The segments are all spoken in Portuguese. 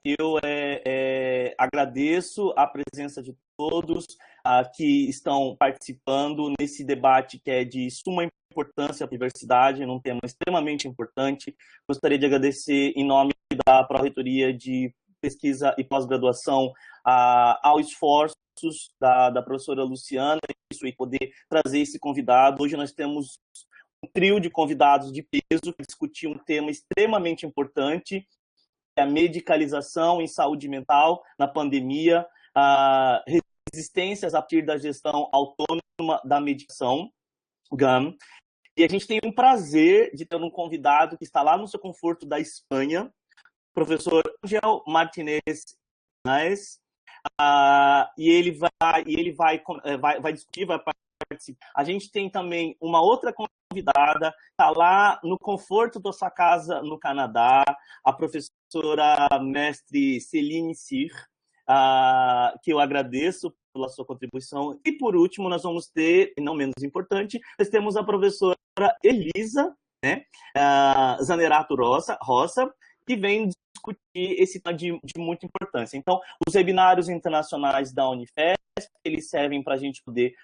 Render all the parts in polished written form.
Eu agradeço a presença de todos que estão participando nesse debate que é de suma importância para a diversidade, num tema extremamente importante. Gostaria de agradecer em nome da Pró-Reitoria de Pesquisa e Pós-Graduação ao esforço da professora Luciana e poder trazer esse convidado. Hoje nós temos um trio de convidados de peso para discutir um tema extremamente importante, a medicalização em saúde mental na pandemia, resistências a partir da gestão autônoma da medicação, GAM. E a gente tem um prazer de ter um convidado que está lá no seu conforto da Espanha, professor Ángel Martínez, e ele vai discutir, vai participar. A gente tem também uma outra convidada, está lá no conforto da sua casa no Canadá, a professora mestre Céline Cyr, que eu agradeço pela sua contribuição. E por último, nós vamos ter, e não menos importante, nós temos a professora Elisa, né, Zanerato Roça, que vem discutir esse tema de muita importância. Então, os webinários internacionais da Unifesp, eles servem para a gente poder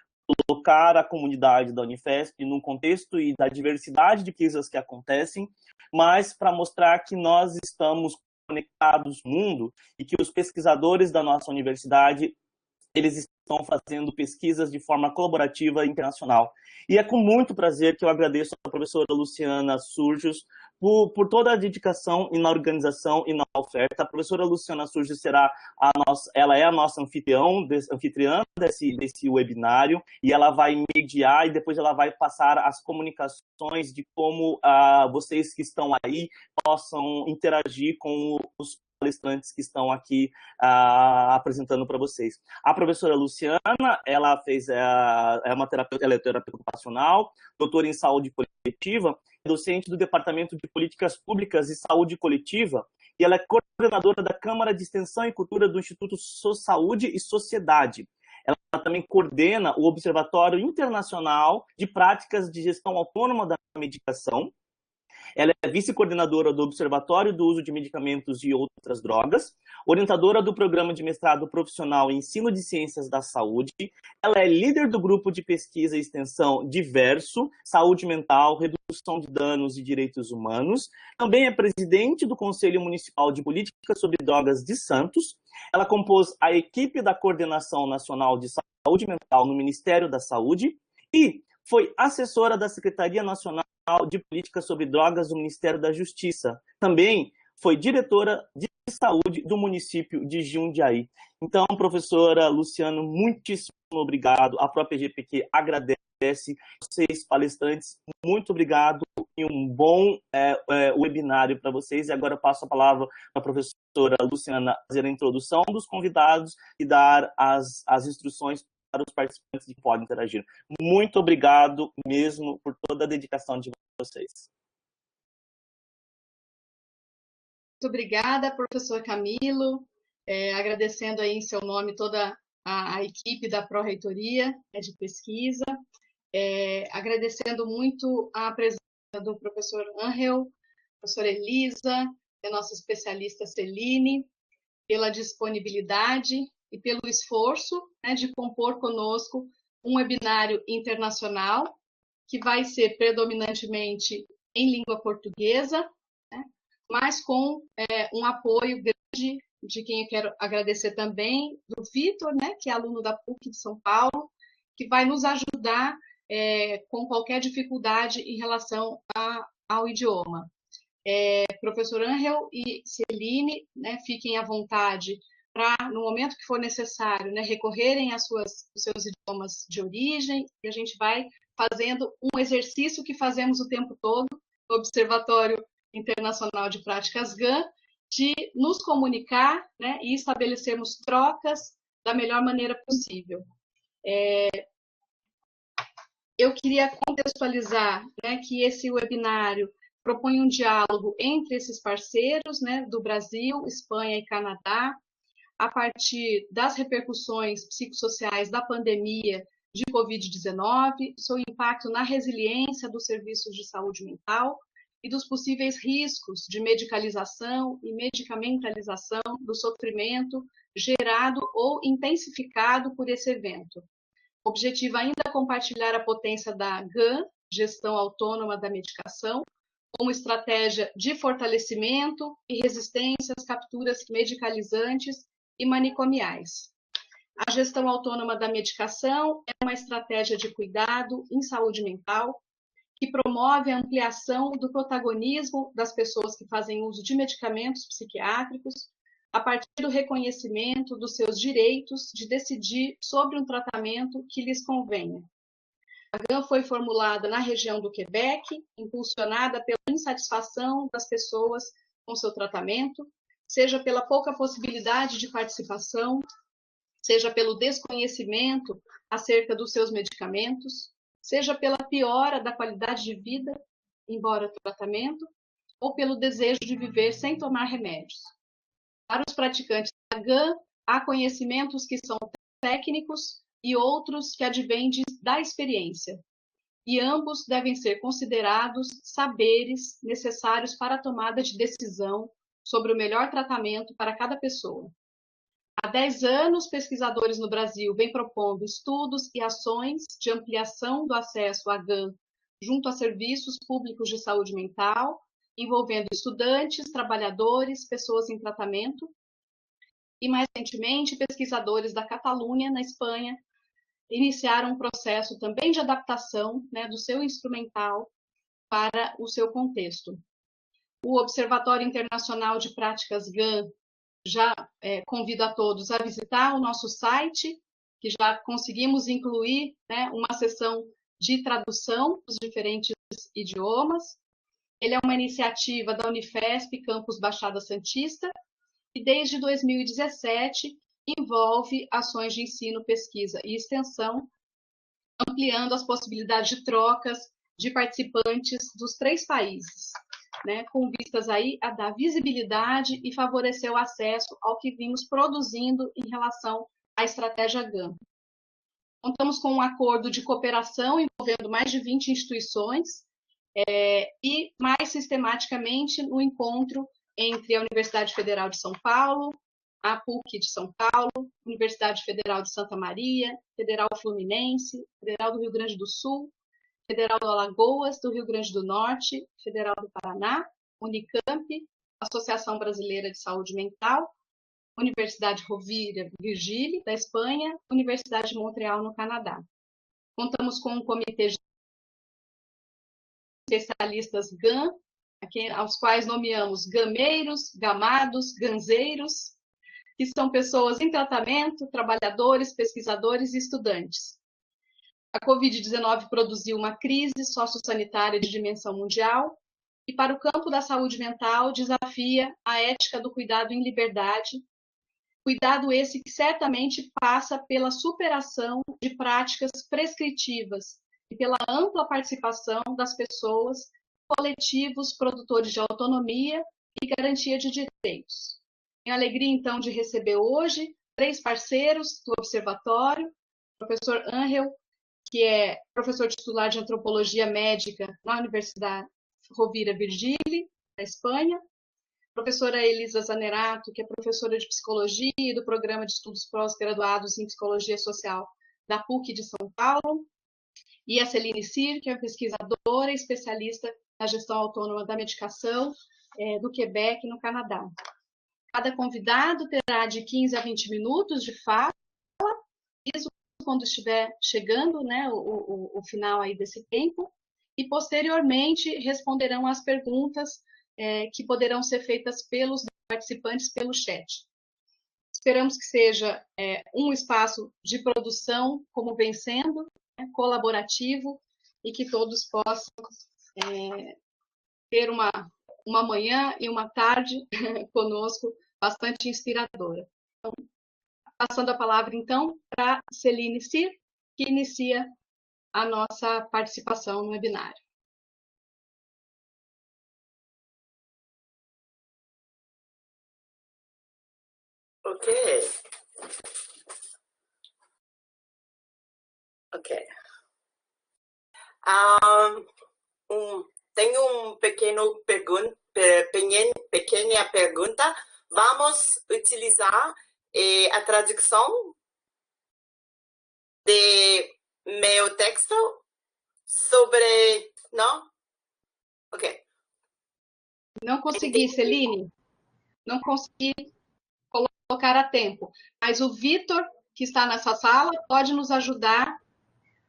colocar a comunidade da Unifesp num contexto e da diversidade de coisas que acontecem, mas para mostrar que nós estamos conectados no mundo e que os pesquisadores da nossa universidade, eles estão fazendo pesquisas de forma colaborativa e internacional. E é com muito prazer que eu agradeço a professora Luciana Surjos por toda a dedicação na organização e na oferta. A professora Luciana Surjos ela é a nossa anfitriã desse webinário, e ela vai mediar e depois ela vai passar as comunicações de como vocês que estão aí possam interagir com os palestrantes que estão aqui apresentando para vocês. A professora Luciana, ela é terapeuta ocupacional, doutora em saúde coletiva, docente do Departamento de Políticas Públicas e Saúde Coletiva, e ela é coordenadora da Câmara de Extensão e Cultura do Instituto Saúde e Sociedade. Ela também coordena o Observatório Internacional de Práticas de Gestão Autônoma da Medicação. Ela é vice-coordenadora do Observatório do Uso de Medicamentos e Outras Drogas, orientadora do Programa de Mestrado Profissional em Ensino de Ciências da Saúde. Ela é líder do Grupo de Pesquisa e Extensão Diverso, Saúde Mental, Redução de Danos e Direitos Humanos. Também é presidente do Conselho Municipal de Política sobre Drogas de Santos. Ela compôs a equipe da Coordenação Nacional de Saúde Mental no Ministério da Saúde e foi assessora da Secretaria Nacional de Política sobre Drogas do Ministério da Justiça. Também foi diretora de saúde do município de Jundiaí. Então, professora Luciana, muitíssimo obrigado. A própria GPQ agradece. Vocês, palestrantes, muito obrigado e um bom webinário para vocês. E agora eu passo a palavra para a professora Luciana fazer a introdução dos convidados e dar as instruções para os participantes que podem interagir. Muito obrigado mesmo por toda a dedicação de vocês. Muito obrigada, professor Camilo, agradecendo aí em seu nome toda a equipe da Pró-Reitoria de Pesquisa, agradecendo muito a presença do professor Ángel, professora Elisa, a nossa especialista Celine, pela disponibilidade e pelo esforço, né, de compor conosco um webinário internacional que vai ser predominantemente em língua portuguesa, né, mas com um apoio grande de quem eu quero agradecer também, do Vitor, né, que é aluno da PUC de São Paulo, que vai nos ajudar com qualquer dificuldade em relação ao idioma. Professor Ángel e Celine, né, fiquem à vontade para, no momento que for necessário, né, recorrerem aos seus idiomas de origem, e a gente vai fazendo um exercício que fazemos o tempo todo no Observatório Internacional de Práticas GAN, de nos comunicar, né, e estabelecermos trocas da melhor maneira possível. Eu queria contextualizar, né, que esse webinário propõe um diálogo entre esses parceiros, né, do Brasil, Espanha e Canadá, a partir das repercussões psicossociais da pandemia de Covid-19, seu impacto na resiliência dos serviços de saúde mental e dos possíveis riscos de medicalização e medicamentalização do sofrimento gerado ou intensificado por esse evento. O objetivo ainda é compartilhar a potência da GAN, Gestão Autônoma da Medicação, como estratégia de fortalecimento e resistência às capturas medicalizantes e manicomiais. A gestão autônoma da medicação é uma estratégia de cuidado em saúde mental que promove a ampliação do protagonismo das pessoas que fazem uso de medicamentos psiquiátricos a partir do reconhecimento dos seus direitos de decidir sobre um tratamento que lhes convenha. A GAN foi formulada na região do Quebec, impulsionada pela insatisfação das pessoas com seu tratamento, seja pela pouca possibilidade de participação, seja pelo desconhecimento acerca dos seus medicamentos, seja pela piora da qualidade de vida, embora o tratamento, ou pelo desejo de viver sem tomar remédios. Para os praticantes da GAN, há conhecimentos que são técnicos e outros que advêm da experiência, e ambos devem ser considerados saberes necessários para a tomada de decisão sobre o melhor tratamento para cada pessoa. Há 10 anos, pesquisadores no Brasil vêm propondo estudos e ações de ampliação do acesso à GAN junto a serviços públicos de saúde mental, envolvendo estudantes, trabalhadores, pessoas em tratamento. E, mais recentemente, pesquisadores da Catalunha, na Espanha, iniciaram um processo também de adaptação, do seu instrumental para o seu contexto. O Observatório Internacional de Práticas GAN já convido a todos a visitar o nosso site, que já conseguimos incluir uma seção de tradução dos diferentes idiomas. Ele é uma iniciativa da Unifesp, Campus Baixada Santista, e desde 2017 envolve ações de ensino, pesquisa e extensão, ampliando as possibilidades de trocas de participantes dos 3 países, com vistas aí a dar visibilidade e favorecer o acesso ao que vimos produzindo em relação à estratégia GAN. Contamos com um acordo de cooperação envolvendo mais de 20 instituições e mais sistematicamente no encontro entre a Universidade Federal de São Paulo, a PUC de São Paulo, Universidade Federal de Santa Maria, Federal Fluminense, Federal do Rio Grande do Sul, Federal do Alagoas, do Rio Grande do Norte, Federal do Paraná, Unicamp, Associação Brasileira de Saúde Mental, Universidade Rovira Virgili, da Espanha, Universidade de Montreal, no Canadá. Contamos com um comitê de especialistas GAN, aos quais nomeamos gameiros, gamados, ganzeiros, que são pessoas em tratamento, trabalhadores, pesquisadores e estudantes. A Covid-19 produziu uma crise sociossanitária de dimensão mundial e, para o campo da saúde mental, desafia a ética do cuidado em liberdade, cuidado esse que certamente passa pela superação de práticas prescritivas e pela ampla participação das pessoas, coletivos, produtores de autonomia e garantia de direitos. Tenho a alegria, então, de receber hoje 3 parceiros do Observatório, o professor Ángel, que é professor titular de Antropologia Médica na Universidade Rovira Virgili, da Espanha, professora Elisa Zanerato, que é professora de Psicologia e do Programa de Estudos Pós-Graduados em Psicologia Social da PUC de São Paulo, e a Celine Cyr, que é pesquisadora e especialista na gestão autônoma da medicação do Quebec, no Canadá. Cada convidado terá de 15 a 20 minutos de fala, isso quando estiver chegando o final aí desse tempo, e posteriormente responderão às perguntas que poderão ser feitas pelos participantes pelo chat. Esperamos que seja um espaço de produção, como vem sendo, colaborativo, e que todos possam ter uma manhã e uma tarde conosco bastante inspiradora. Então, passando a palavra, então, para Celine Cyr, que inicia a nossa participação no webinário. Okay. tenho pequena pergunta. Vamos utilizar a tradução de meu texto sobre... Não? Ok. Não consegui, Celine. Não consegui colocar a tempo. Mas o Vitor, que está nessa sala, pode nos ajudar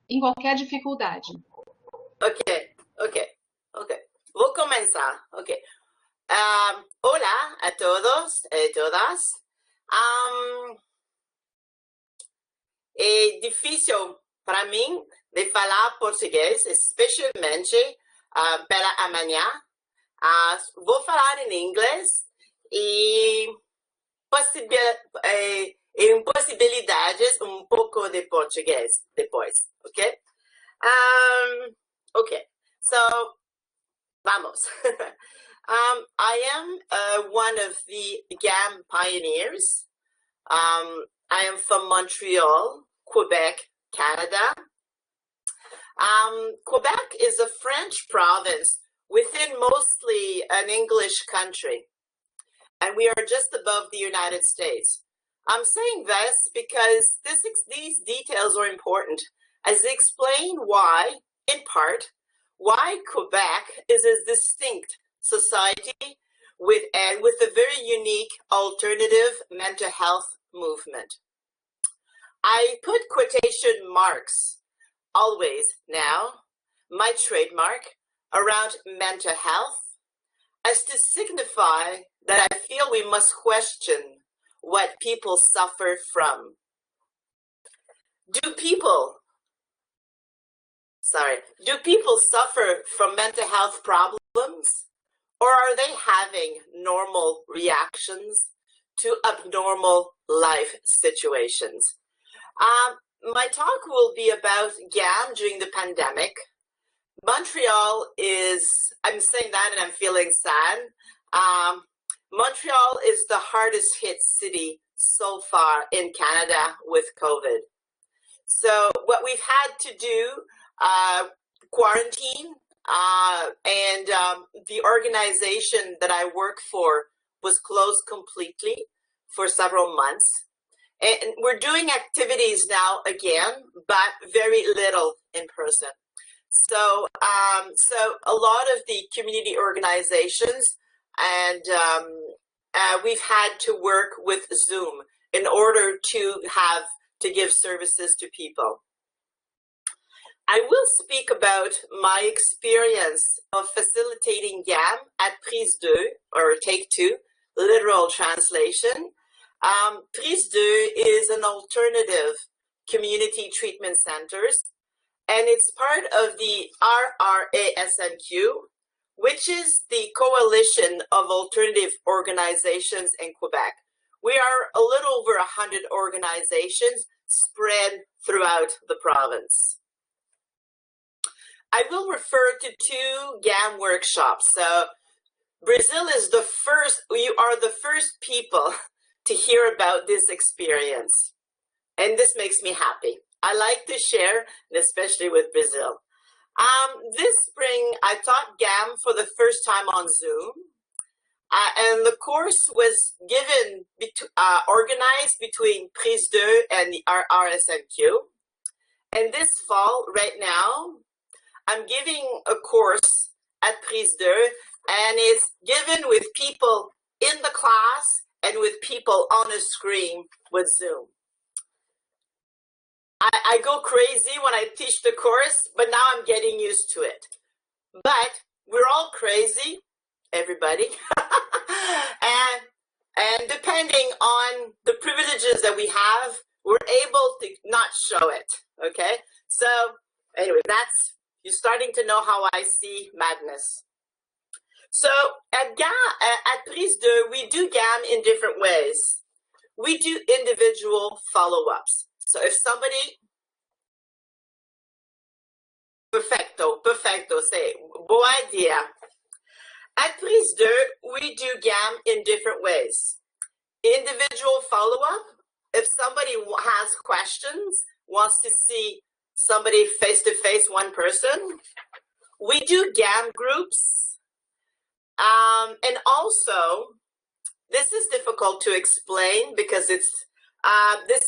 em qualquer dificuldade. Ok. Vou começar. Ok. Olá a todos e todas. É difícil para mim de falar português, especialmente pela amanhã. Vou falar em inglês e possibilidades um pouco de português depois, ok? Okay, so vamos. I am one of the GAM pioneers. I am from Montreal, Quebec, Canada. Quebec is a French province within mostly an English country, and we are just above the United States. I'm saying this because these details are important as they explain why, in part, why Quebec is a distinct society with a very unique alternative mental health movement. I put quotation marks always now, my trademark, around mental health as to signify that I feel we must question what people suffer from. Do people suffer from mental health problems, or are they having normal reactions to abnormal life situations? My talk will be about GAM during the pandemic. Montreal is, I'm saying that and I'm feeling sad. Montreal is the hardest hit city so far in Canada with COVID. So what we've had to do, quarantine, and the organization that I work for was closed completely for several months. And we're doing activities now again, but very little in person. So a lot of the community organizations and we've had to work with Zoom in order to give services to people. I will speak about my experience of facilitating GAM at Prise 2, or Take 2, literal translation. Prise 2 is an alternative community treatment centers, and it's part of the RRASNQ, which is the coalition of alternative organizations in Quebec. We are a little over 100 organizations spread throughout the province. I will refer to 2 GAM workshops. So Brazil is you are the first people to hear about this experience. And this makes me happy. I like to share, and especially with Brazil. This spring, I taught GAM for the first time on Zoom. And the course was organized between Prise 2 and the RRSNQ. And this fall, right now, I'm giving a course at Prise 2, and it's given with people in the class and with people on a screen with Zoom. I go crazy when I teach the course, but now I'm getting used to it. But we're all crazy, everybody. and depending on the privileges that we have, we're able to not show it, okay? So anyway, you're starting to know how I see madness. So at Prise 2, we do GAM in different ways. We do individual follow-ups. So if somebody, perfecto, say, boa idea. At Prise 2, we do GAM in different ways. Individual follow-up, if somebody has questions, wants to see somebody face-to-face, one person, We do GAM groups. And also, this is difficult to explain because this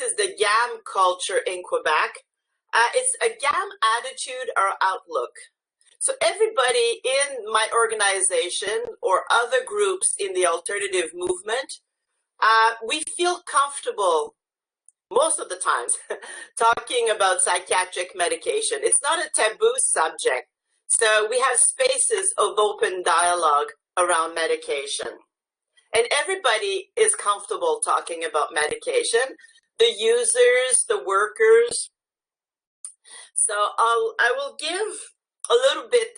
is the GAM culture in Quebec. It's a GAM attitude or outlook. So everybody in my organization or other groups in the alternative movement, we feel comfortable most of the times talking about psychiatric medication. It's not a taboo subject. So we have spaces of open dialogue around medication. And everybody is comfortable talking about medication, the users, the workers. So I will give a little bit,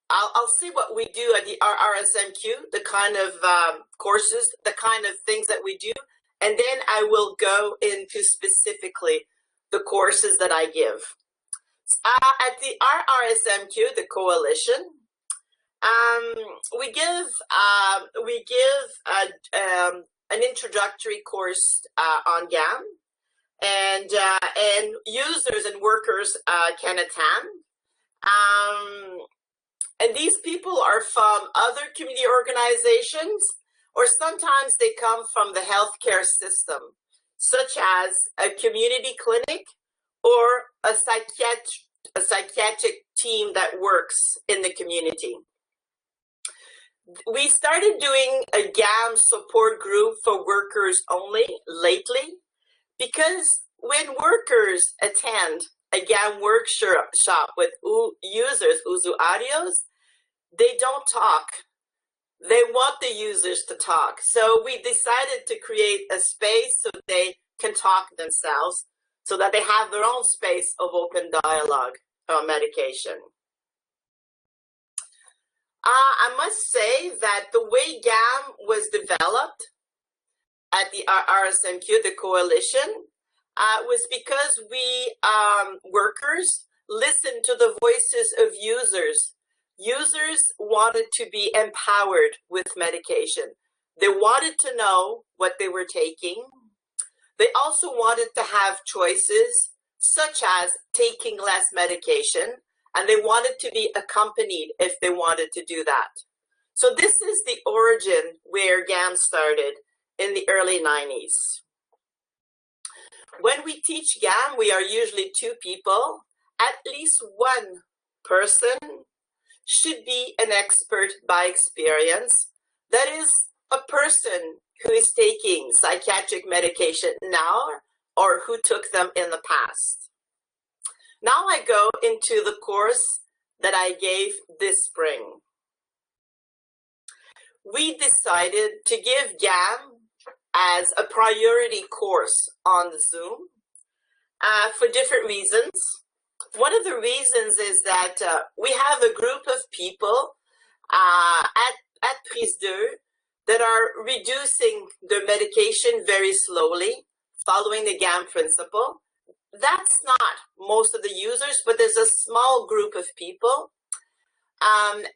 I'll see what we do at the RSMQ, the kind of courses, the kind of things that we do, and then I will go into specifically the courses that I give. At the RSMQ, the coalition, we give an introductory course on GAM, and users and workers can attend. And these people are from other community organizations, or sometimes they come from the healthcare system, such as a community clinic or a psychiatric team that works in the community. We started doing a GAM support group for workers only lately, because when workers attend a GAM workshop with users, usuarios, they don't talk. They want the users to talk. So we decided to create a space so they can talk themselves, so that they have their own space of open dialogue on medication. I must say that the way GAM was developed at the RSMQ, the coalition, was because we workers listened to the voices of users. Users wanted to be empowered with medication. They wanted to know what they were taking. They also wanted to have choices, such as taking less medication, and they wanted to be accompanied if they wanted to do that. So this is the origin where GAM started in the early 90s. When we teach GAM, we are usually 2 people. At least one person should be an expert by experience. That is a person who is taking psychiatric medication now or who took them in the past. Now I go into the course that I gave this spring. We decided to give GAM as a priority course on Zoom for different reasons. One of the reasons is that we have a group of people at Prise 2 that are reducing their medication very slowly, following the GAM principle. That's not most of the users, but there's a small group of people, and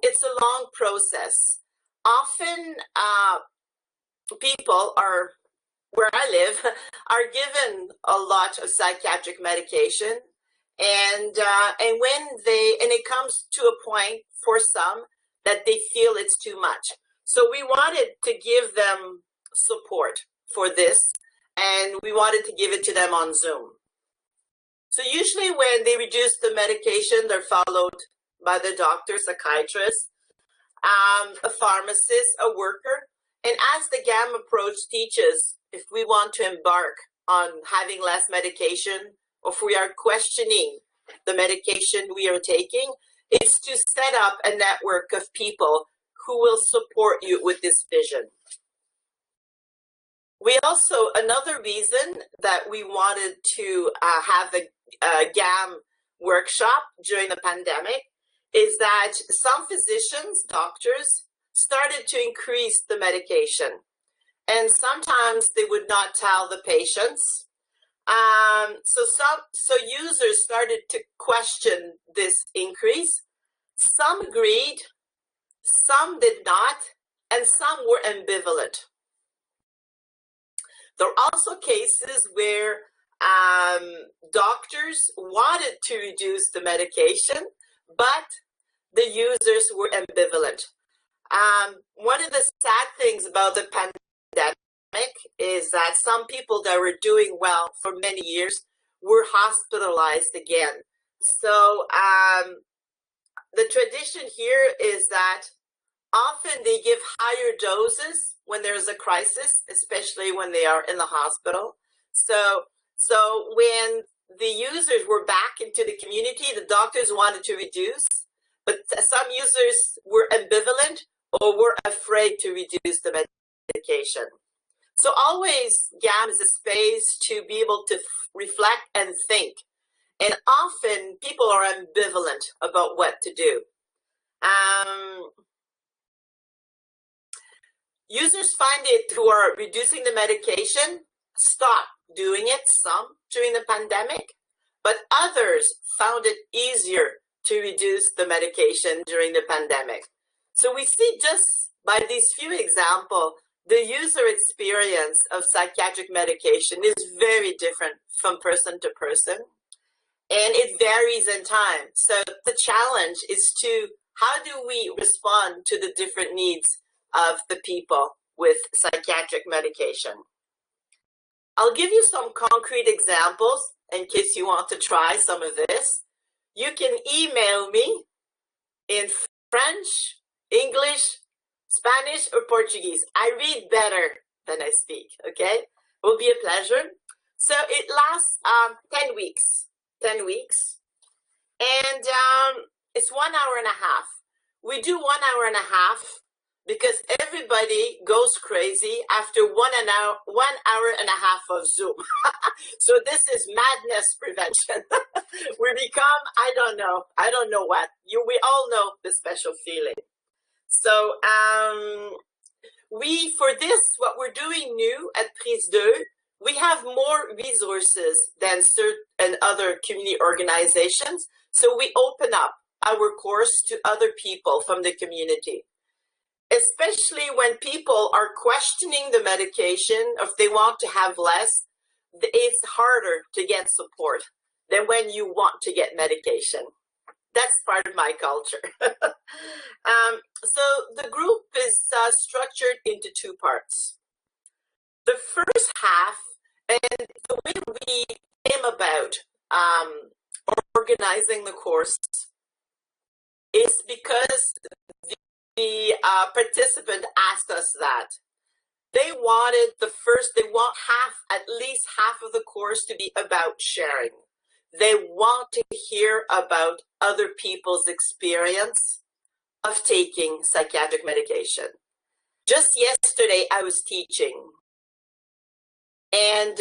it's a long process. Often people are, where I live, are given a lot of psychiatric medication, and when it comes to a point for some that they feel it's too much. So we wanted to give them support for this, and we wanted to give it to them on Zoom. So usually when they reduce the medication, they're followed by the doctor, psychiatrist, a pharmacist, a worker. And as the GAM approach teaches, if we want to embark on having less medication, or if we are questioning the medication we are taking, it's to set up a network of people who will support you with this vision. We also, another reason that we wanted to have a GAM workshop during the pandemic is that some physicians, doctors, started to increase the medication. And sometimes they would not tell the patients. So users started to question this increase. Some agreed, some did not, and some were ambivalent. There are also cases where doctors wanted to reduce the medication, but the users were ambivalent. One of the sad things about the pandemic is that some people that were doing well for many years were hospitalized again. So the tradition here is that often they give higher doses when there's a crisis, especially when they are in the hospital. So when the users were back into the community, the doctors wanted to reduce, but some users were ambivalent or were afraid to reduce the medication. So always GAM is a space to be able to reflect and think. And often people are ambivalent about what to do. Users find it who are reducing the medication, stop doing it, some during the pandemic, but others found it easier to reduce the medication during the pandemic. So we see just by these few examples, the user experience of psychiatric medication is very different from person to person, and it varies in time. So the challenge is to, how do we respond to the different needs of the people with psychiatric medication? I'll give you some concrete examples in case you want to try some of this. You can email me in French, English, Spanish, or Portuguese. I read better than I speak, okay? It will be a pleasure. So it lasts 10 weeks. 10 weeks. And it's 1 hour and a half. We do 1 hour and a half because everybody goes crazy after 1 hour and a half of Zoom. So this is madness prevention. We become, I don't know what. We all know the special feeling. So for this, what we're doing new at Prise 2, we have more resources than certain other community organizations. So we open up our course to other people from the community, especially when people are questioning the medication, or if they want to have less. It's harder to get support than when you want to get medication. That's part of my culture. So the group is structured into 2 parts. The first half, and the way we came about organizing the course is because the participant asked us that. They want at least half of the course to be about sharing. They want to hear about other people's experience of taking psychiatric medication. Just yesterday, I was teaching. And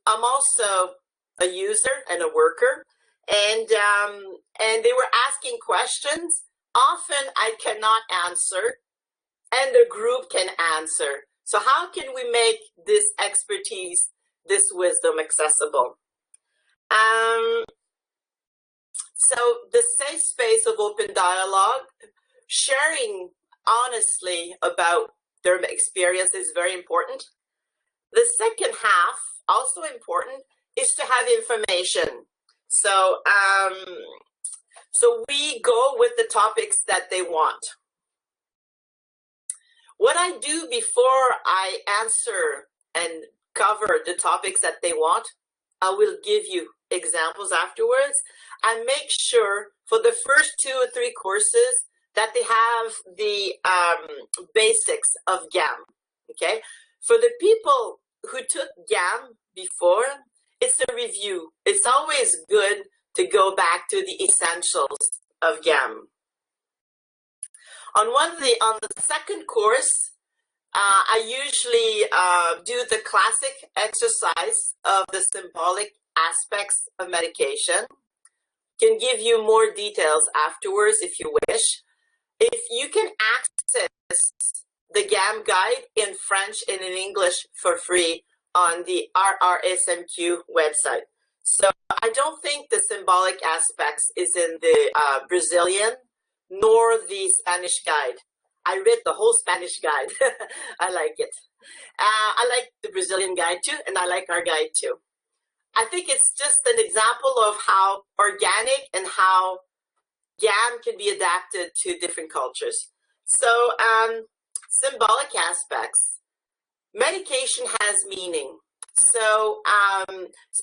I'm also a user and a worker. And they were asking questions. Often I cannot answer, and the group can answer. So how can we make this expertise, this wisdom accessible? So the safe space of open dialogue, sharing honestly about their experience is very important. The second half, also important, is to have information. So we go with the topics that they want. What I do before I answer and cover the topics that they want, I will give you examples afterwards. I make sure for the first 2 or 3 courses that they have the basics of GAM, okay? For the people who took GAM before, it's a review. It's always good to go back to the essentials of GAM. On the second course, I usually do the classic exercise of the symbolic aspects of medication. Can give you more details afterwards if you wish. If you can access the GAM guide in French and in English for free on the RRSMQ website. So I don't think the symbolic aspects is in the Brazilian nor the Spanish guide. I read the whole Spanish guide. I like it. I like the Brazilian guide too, and I like our guide too. I think it's just an example of how organic and how GAM can be adapted to different cultures. So symbolic aspects. Medication has meaning. So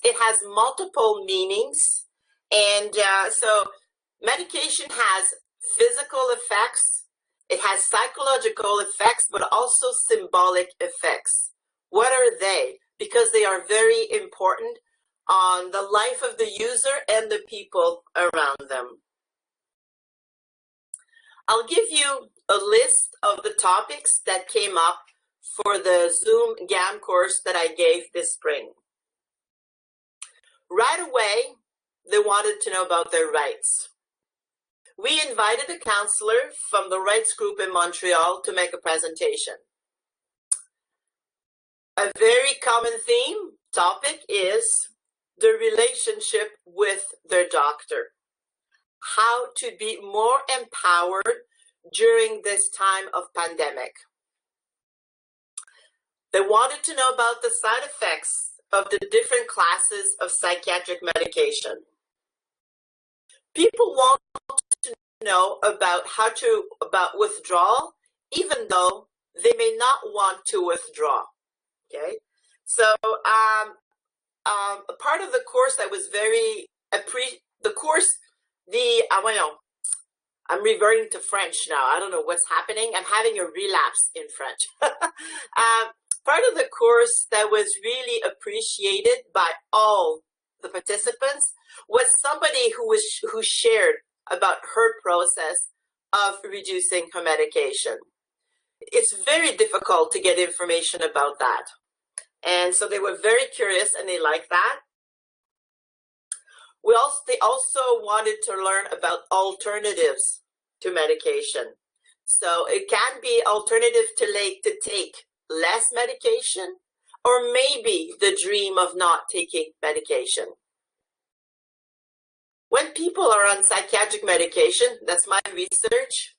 it has multiple meanings. And so medication has physical effects. It has psychological effects, but also symbolic effects. What are they? Because they are very important on the life of the user and the people around them. I'll give you a list of the topics that came up for the Zoom GAM course that I gave this spring. Right away, they wanted to know about their rights. We invited a counselor from the rights group in Montreal to make a presentation. A very common topic is the relationship with their doctor. How to be more empowered during this time of pandemic. They wanted to know about the side effects of the different classes of psychiatric medication. People want to know about about withdrawal, even though they may not want to withdraw. Okay, so a part of the course that was very I'm reverting to French now. I don't know what's happening. I'm having a relapse in French. Part of the course that was really appreciated by all the participants was somebody who shared about her process of reducing her medication. It's very difficult to get information about that. And so they were very curious and they liked that. They also wanted to learn about alternatives to medication. So it can be alternative to take less medication, or maybe the dream of not taking medication. When people are on psychiatric medication, that's my research,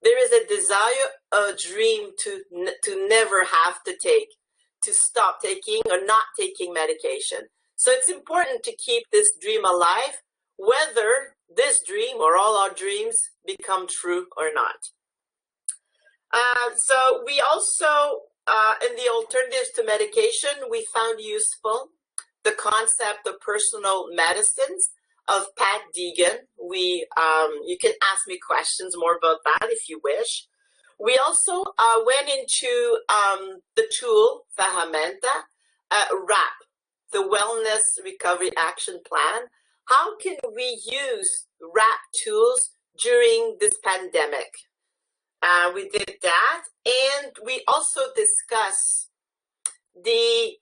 there is a desire, a dream to never have to stop taking or not taking medication. So it's important to keep this dream alive, whether this dream or all our dreams become true or not. So we also, in the alternatives to medication, we found useful the concept of personal medicines of Pat Deegan. You can ask me questions more about that if you wish. We also went into the tool, Ferramenta, WRAP, the Wellness Recovery Action Plan. How can we use WRAP tools during this pandemic? We did that, and we also discussed the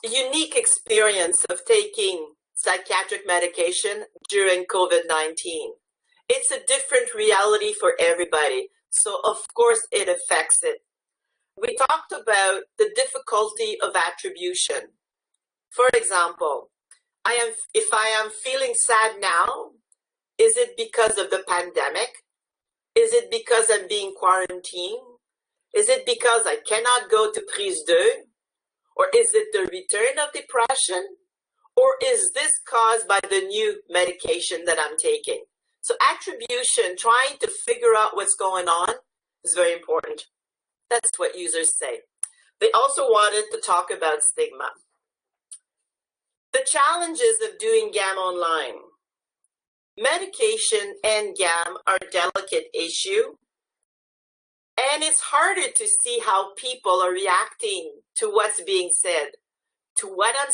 unique experience of taking psychiatric medication during COVID-19. It's a different reality for everybody, so of course it affects it. We talked about the difficulty of attribution. For example, if I am feeling sad now, is it because of the pandemic? Is it because I'm being quarantined? Is it because I cannot go to Prise 2? Or is it the return of depression? Or is this caused by the new medication that I'm taking? So attribution, trying to figure out what's going on, is very important. That's what users say. They also wanted to talk about stigma. The challenges of doing GAM online. Medication and GAM are a delicate issue, and it's harder to see how people are reacting to what's being said, to what I'm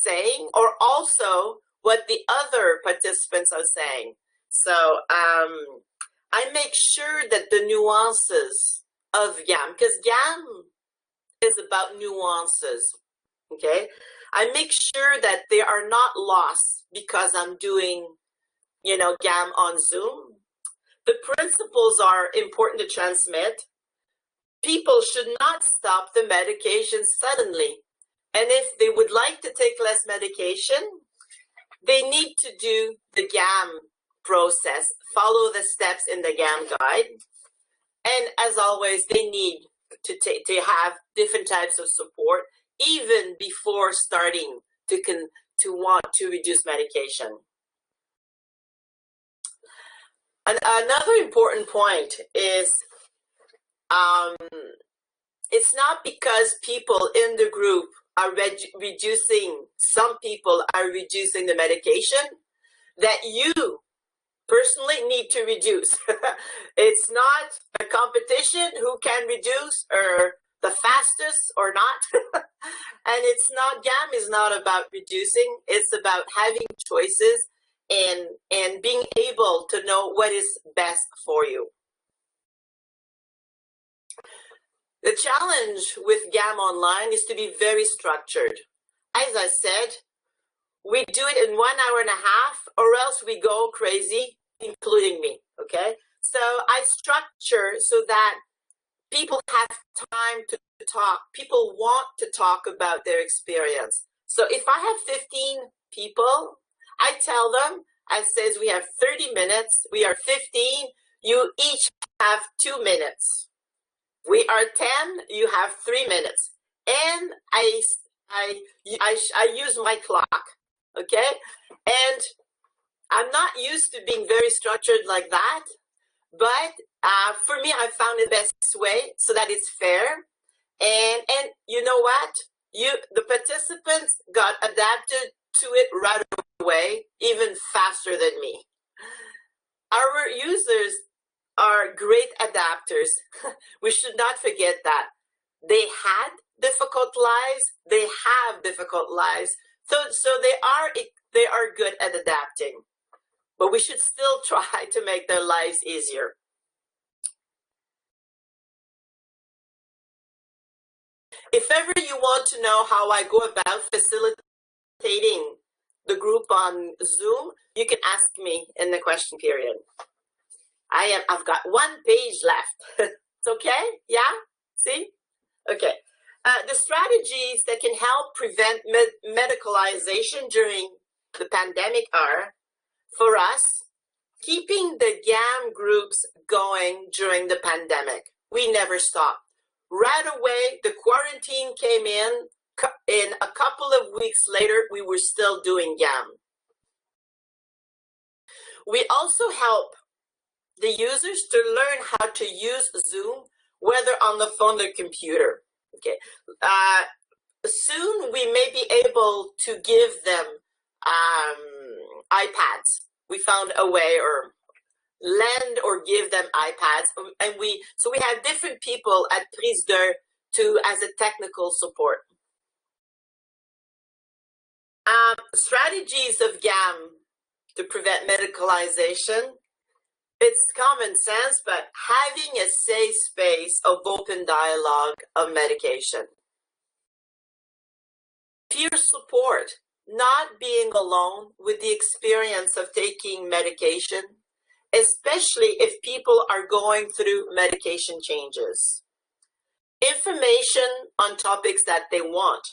saying, or also what the other participants are saying. So I make sure that the nuances of GAM, because GAM is about nuances, okay? I make sure that they are not lost because I'm doing GAM on Zoom. The principles are important to transmit. People should not stop the medication suddenly. And if they would like to take less medication, they need to do the GAM process, follow the steps in the GAM guide. And as always, they need to have different types of support, even before starting to want to reduce medication. Another important point is it's not because people in the group are reducing, some people are reducing the medication, that you personally need to reduce. It's not a competition who can reduce or the fastest or not. And it's not, GAM is not about reducing, it's about having choices and being able to know what is best for you. The challenge with GAM Online is to be very structured. As I said, we do it in 1 hour and a half, or else we go crazy, including me, okay? So I structure so that people have time to talk. People want to talk about their experience. So if I have 15 people, I tell them, I says we have 30 minutes, we are 15, you each have 2 minutes. We are 10, you have 3 minutes. And I use my clock, okay? And I'm not used to being very structured like that, but for me, I found the best way so that it's fair. And you know what? The participants got adapted to it right away, even faster than me. Our users are great adapters. We should not forget that. They had difficult lives, they have difficult lives, so they are good at adapting. But we should still try to make their lives easier. If ever you want to know how I go about facilitating the group on Zoom, you can ask me in the question period. I've got 1 page left. It's okay? Yeah? See? Okay. The strategies that can help prevent medicalization during the pandemic are, for us, keeping the GAM groups going during the pandemic. We never stopped. Right away, the quarantine came in a couple of weeks later, we were still doing GAM. We also help the users to learn how to use Zoom, whether on the phone or computer. Okay. Soon we may be able to give them iPads. We found a way, or lend or give them iPads, and we have different people at Prise Deux as a technical support. Strategies of GAM to prevent medicalization. It's common sense, but having a safe space of open dialogue of medication. Peer support, not being alone with the experience of taking medication, especially if people are going through medication changes. Information on topics that they want.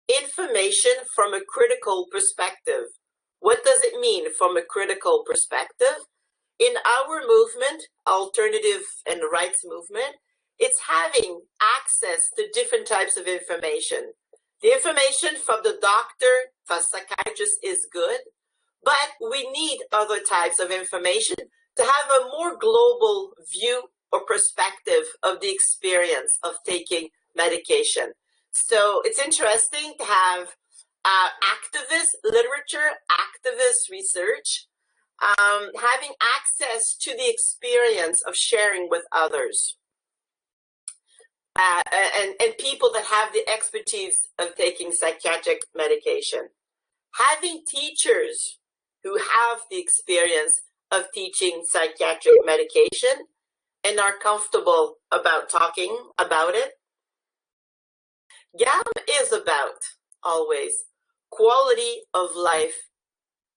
Information from a critical perspective. What does it mean from a critical perspective? In our movement, alternative and rights movement, it's having access to different types of information. The information from the doctor, from psychiatrist is good, but we need other types of information to have a more global view or perspective of the experience of taking medication. So it's interesting to have activist literature, activist research, having access to the experience of sharing with others, and people that have the expertise of taking psychiatric medication. Having teachers who have the experience of teaching psychiatric medication and are comfortable about talking about it. GAM is about, always, quality of life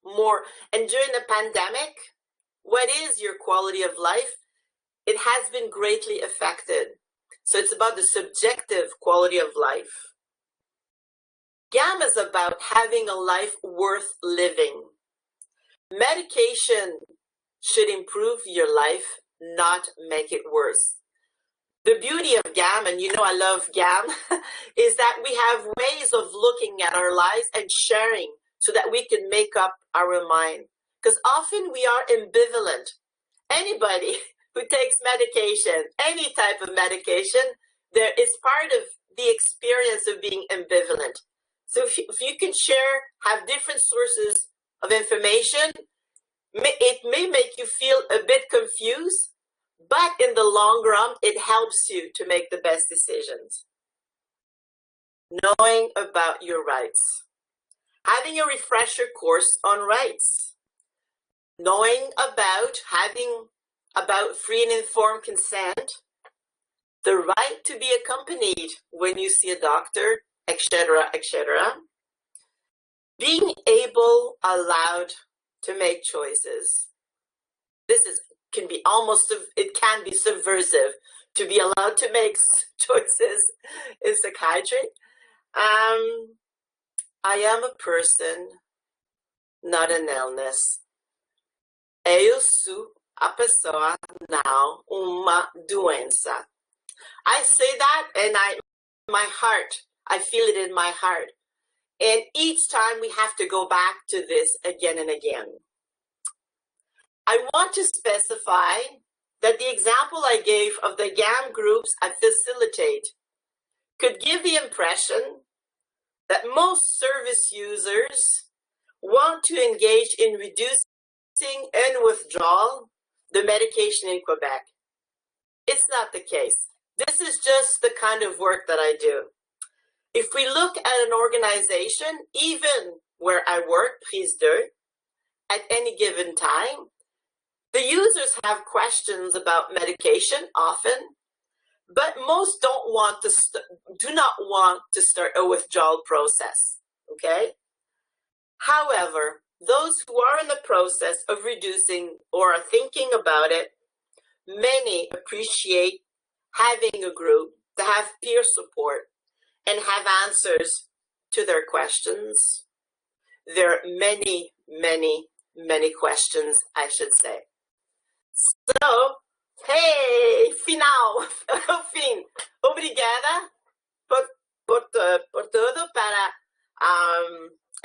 more. And during the pandemic, what is your quality of life? It has been greatly affected. So it's about the subjective quality of life. GAM is about having a life worth living. Medication should improve your life, not make it worse. The beauty of GAM, and you know I love GAM, is that we have ways of looking at our lives and sharing so that we can make up our mind. Because often we are ambivalent. anybody who takes medication, any type of medication, there is part of the experience of being ambivalent. So if you can share, have different sources of information, it may make you feel a bit confused, but in the long run, it helps you to make the best decisions. Knowing about your rights. Having a refresher course on rights. Knowing about free and informed consent, the right to be accompanied when you see a doctor, etc., etc. Being allowed to make choices. This can be subversive to be allowed to make choices in psychiatry. I am a person, not an illness. Eu sou a pessoa, não uma doença. I say that and I feel it in my heart. And each time we have to go back to this again and again. I want to specify that the example I gave of the GAM groups I facilitate could give the impression that most service users want to engage in reducing and withdrawal the medication in Quebec. It's not the case. This is just the kind of work that I do. If we look at an organization, even where I work, Prise 2, at any given time, the users have questions about medication often, but most do not want to start a withdrawal process, okay? However, those who are in the process of reducing or are thinking about it, many appreciate having a group to have peer support and have answers to their questions. There are many, many, many questions, I should say. So, hey, final, fin. Obrigada por todo para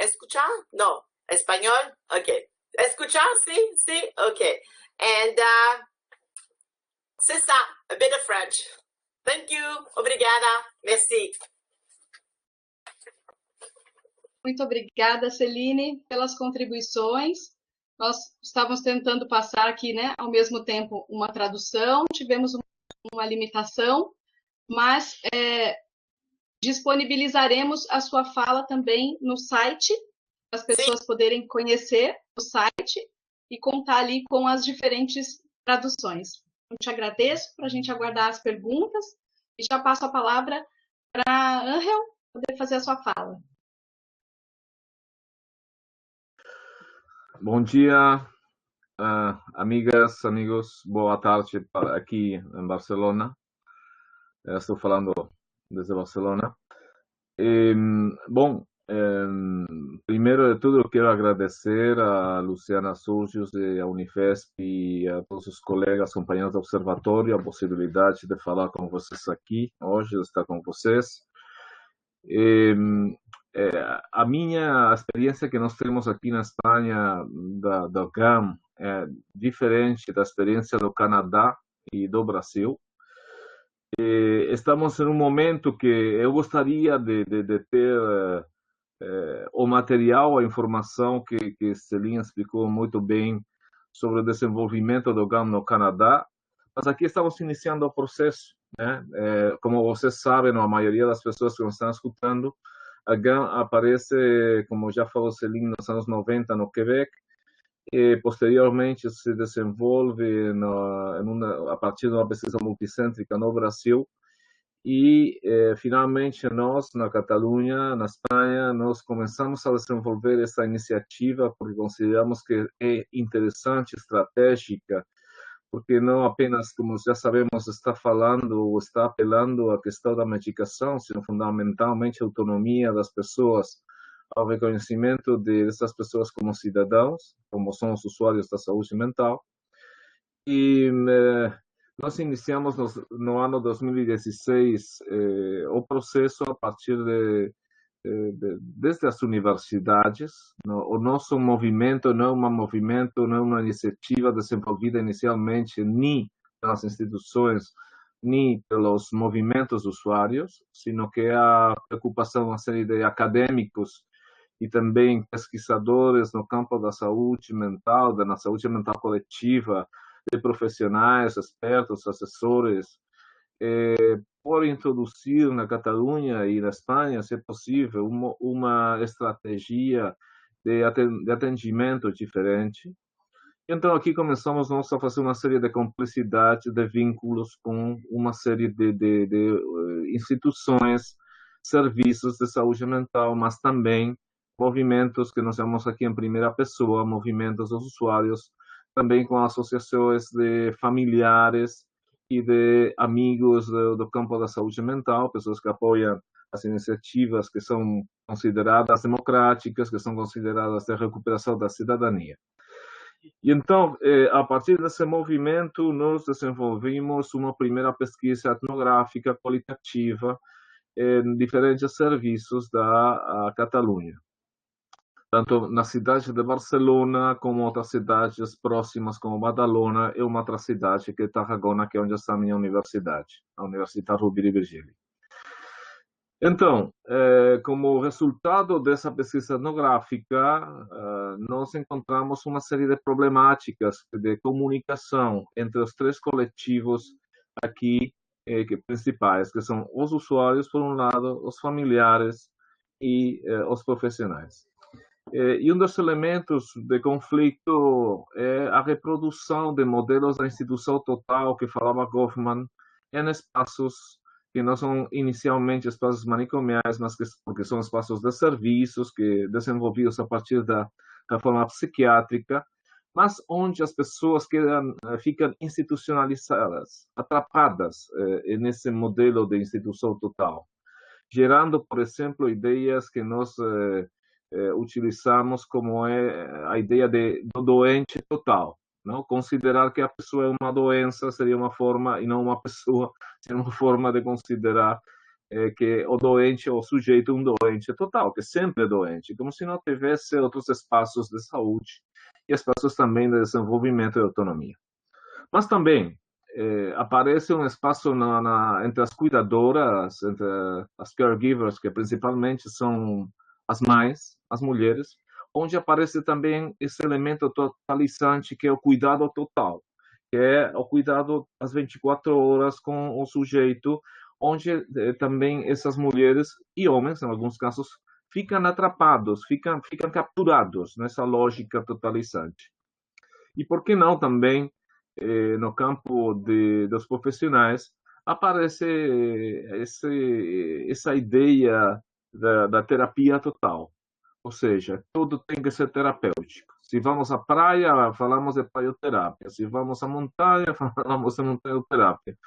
escuchar? No, español? Okay. Escuchar? Sí, okay. And c'est ça, a bit of French. Thank you, obrigada, merci. Muito obrigada, Celine, pelas contribuições. Nós estávamos tentando passar aqui, né, ao mesmo tempo, uma tradução, tivemos uma limitação, mas disponibilizaremos a sua fala também no site, para as pessoas poderem conhecer o site e contar ali com as diferentes traduções. Eu te agradeço, para a gente aguardar as perguntas, e já passo a palavra para Angel poder fazer a sua fala. Bom dia, amigas, amigos, boa tarde aqui em Barcelona. Estou falando desde Barcelona. Primeiro de tudo, eu quero agradecer a Luciana Surgios e a Unifesp e a todos os colegas, companheiros do Observatório, a possibilidade de falar com vocês aqui, hoje, estar com vocês. A minha experiência que nós temos aqui na Espanha da GAM é diferente da experiência do Canadá e do Brasil. Estamos em um momento que eu gostaria de ter o material, a informação que Celine explicou muito bem sobre o desenvolvimento do GAM no Canadá, mas aqui estamos iniciando o processo, né? Como vocês sabem, a maioria das pessoas que nos estão escutando, a GAM aparece, como já falou Celine, nos anos 90 no Quebec, e posteriormente se desenvolve a partir de uma pesquisa multicêntrica no Brasil, e finalmente nós, na Catalunha, na Espanha, nós começamos a desenvolver essa iniciativa porque consideramos que é interessante, estratégica, porque não apenas, como já sabemos, está falando ou está apelando à questão da medicação, sino fundamentalmente a autonomia das pessoas, ao reconhecimento dessas pessoas como cidadãos, como são os usuários da saúde mental. E nós iniciamos no ano 2016 o processo a partir de desde as universidades. O nosso movimento não é uma iniciativa desenvolvida inicialmente nem pelas instituições, nem pelos movimentos usuários, sino que é a preocupação de uma série de acadêmicos e também pesquisadores no campo da saúde mental, da saúde mental coletiva, de profissionais, expertos, assessores, por introduzir na Catalunha e na Espanha, se possível, uma estratégia de atendimento diferente. Então, aqui começamos nós a fazer uma série de cumplicidades, de vínculos com uma série de instituições, serviços de saúde mental, mas também movimentos que nós chamamos aqui em primeira pessoa, movimentos dos usuários, também com associações de familiares e de amigos do campo da saúde mental, pessoas que apoiam as iniciativas que são consideradas democráticas, que são consideradas de recuperação da cidadania. E então, a partir desse movimento, nós desenvolvimos uma primeira pesquisa etnográfica qualitativa em diferentes serviços da Catalunha, tanto na cidade de Barcelona como outras cidades próximas, como Badalona e uma outra cidade que é Tarragona, que é onde está a minha universidade, a Universitat Rovira i Virgili. Então, como resultado dessa pesquisa etnográfica, nós encontramos uma série de problemáticas de comunicação entre os três coletivos aqui principais, que são os usuários, por um lado, os familiares e os profissionais. E um dos elementos de conflito é a reprodução de modelos da instituição total que falava Goffman em espaços que não são inicialmente espaços manicomiais, mas porque são espaços de serviços que desenvolvidos a partir da reforma psiquiátrica, mas onde as pessoas ficam institucionalizadas, atrapadas nesse modelo de instituição total, gerando, por exemplo, ideias que nós utilizamos como a ideia do doente total. Não? Considerar que a pessoa é uma doença seria uma forma, e não uma pessoa, seria uma forma de considerar que o doente, o sujeito é um doente total, que sempre é doente, como se não tivesse outros espaços de saúde e espaços também de desenvolvimento e autonomia. Mas também aparece um espaço entre as cuidadoras, entre as caregivers, que principalmente são as mães, as mulheres, onde aparece também esse elemento totalizante que é o cuidado total, que é o cuidado às 24 horas com o sujeito, onde também essas mulheres e homens, em alguns casos, ficam atrapados, ficam capturados nessa lógica totalizante. E por que não também, no campo dos profissionais, aparece essa ideia da terapia total. Ou seja, tudo tem que ser terapêutico. Se vamos à praia, falamos de praioterapia. Se vamos à montanha, falamos de montanhoterapia.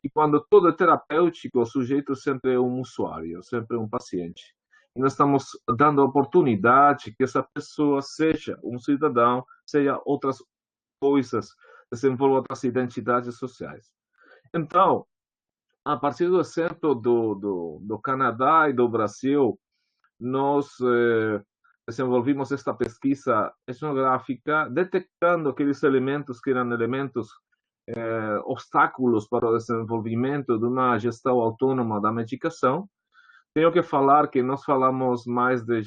E quando tudo é terapêutico, o sujeito sempre é um usuário, sempre é um paciente. E nós estamos dando a oportunidade que essa pessoa seja um cidadão, seja outras coisas, desenvolva outras identidades sociais. Então, a partir do exemplo do Canadá e do Brasil, nós desenvolvimos esta pesquisa etnográfica, detectando aqueles elementos que eram elementos obstáculos para o desenvolvimento de uma gestão autônoma da medicação. Tenho que falar que nós falamos mais de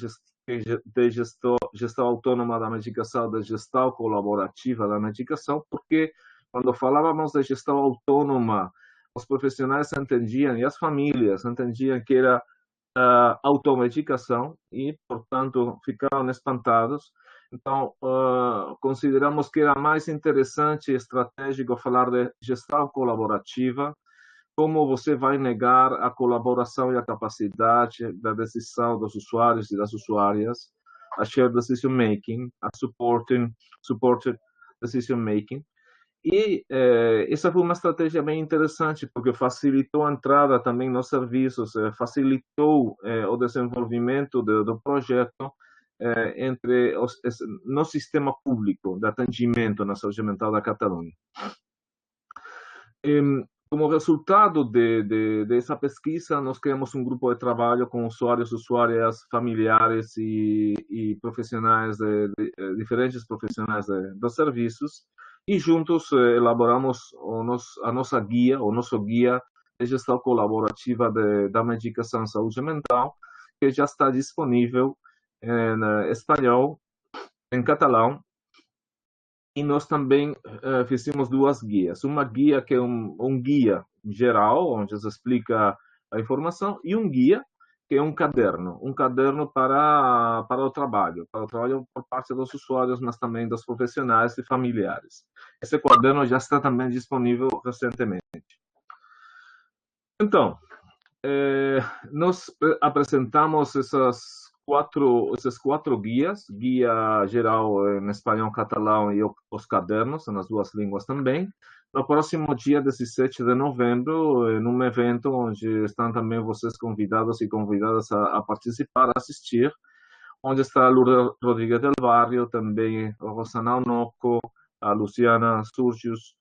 gestão autônoma da medicação, de gestão colaborativa da medicação, porque quando falávamos de gestão autônoma, os profissionais entendiam, e as famílias entendiam que era automedicação e, portanto, ficaram espantados. Então, consideramos que era mais interessante e estratégico falar de gestão colaborativa, como você vai negar a colaboração e a capacidade da decisão dos usuários e das usuárias, a shared decision making, a supported decision making. E essa foi uma estratégia bem interessante, porque facilitou a entrada também nos serviços, facilitou o desenvolvimento do projeto no sistema público de atendimento na saúde mental da Catalunha. como resultado dessa pesquisa, nós criamos um grupo de trabalho com usuários, usuárias, familiares e profissionais, diferentes profissionais dos serviços, e juntos elaboramos a nossa guia, o nosso guia de gestão colaborativa da medicação e saúde mental, que já está disponível em espanhol, em catalão, e nós também fizemos duas guias. Uma guia que é um guia geral, onde se explica a informação, e um guia que é um caderno para o trabalho por parte dos usuários, mas também dos profissionais e familiares. Esse caderno já está também disponível recentemente. Então, nós apresentamos esses quatro guias, guia geral em espanhol, catalão e os cadernos, nas duas línguas também. No próximo dia 17 de novembro, em um evento onde estão também vocês convidados e convidadas a participar, a assistir, onde está a Lourdes Rodrigues del Barrio, também a Rosana Onoco, a Luciana Surgius,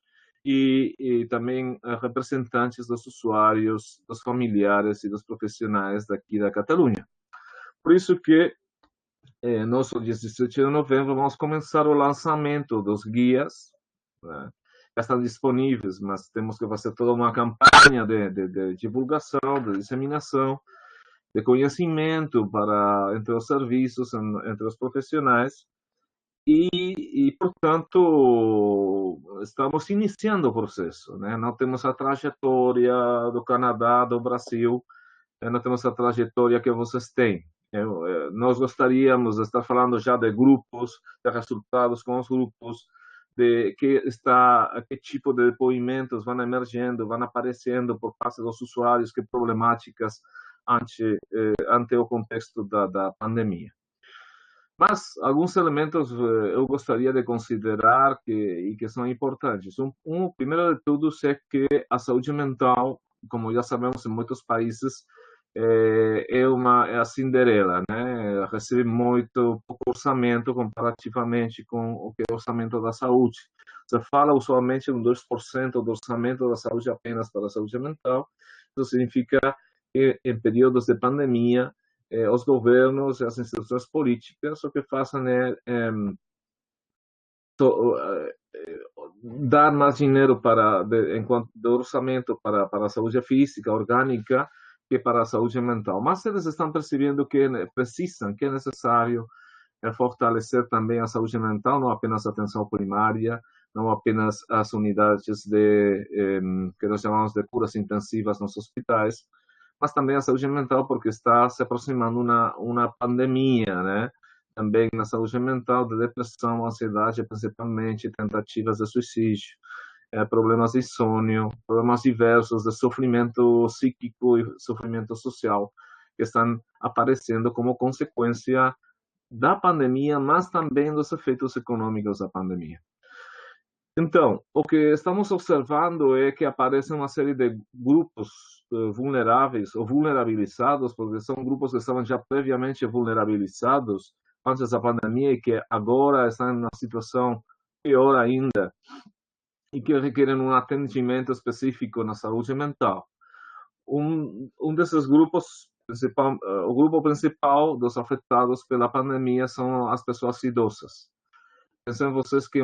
e também representantes dos usuários, dos familiares e dos profissionais daqui da Catalunha. Por isso que nós, no dia 17 de novembro, vamos começar o lançamento dos guias, né? Já estão disponíveis, mas temos que fazer toda uma campanha de divulgação, de disseminação, de conhecimento entre os serviços, entre os profissionais, e portanto, estamos iniciando o processo, né? Não temos a trajetória do Canadá, do Brasil, não temos a trajetória que vocês têm. Nós gostaríamos de estar falando já de grupos, de resultados com os grupos, de que tipo de depoimentos vão emergindo, vão aparecendo por parte dos usuários, que problemáticas ante o contexto da pandemia. Mas alguns elementos eu gostaria de considerar que são importantes. Primeiro de tudo, é que a saúde mental, como já sabemos em muitos países, é a Cinderela, né? Recebe muito pouco orçamento comparativamente com o que é o orçamento da saúde. Você fala usualmente em 2% do orçamento da saúde apenas para a saúde mental. Isso significa que em períodos de pandemia, os governos e as instituições políticas o que fazem é dar mais dinheiro enquanto de orçamento para a saúde física, orgânica, que para a saúde mental. Mas eles estão percebendo que precisam, que é necessário fortalecer também a saúde mental, não apenas a atenção primária, não apenas as unidades que nós chamamos de curas intensivas nos hospitais, mas também a saúde mental, porque está se aproximando uma pandemia, né? Também na saúde mental, de depressão, ansiedade, principalmente, tentativas de suicídio, problemas de insônia, problemas diversos de sofrimento psíquico e sofrimento social, que estão aparecendo como consequência da pandemia, mas também dos efeitos econômicos da pandemia. Então, o que estamos observando é que aparecem uma série de grupos vulneráveis ou vulnerabilizados, porque são grupos que estavam já previamente vulnerabilizados antes da pandemia e que agora estão em uma situação pior ainda e que requerem um atendimento específico na saúde mental. Desses grupos, o grupo principal dos afetados pela pandemia são as pessoas idosas. Pensem vocês que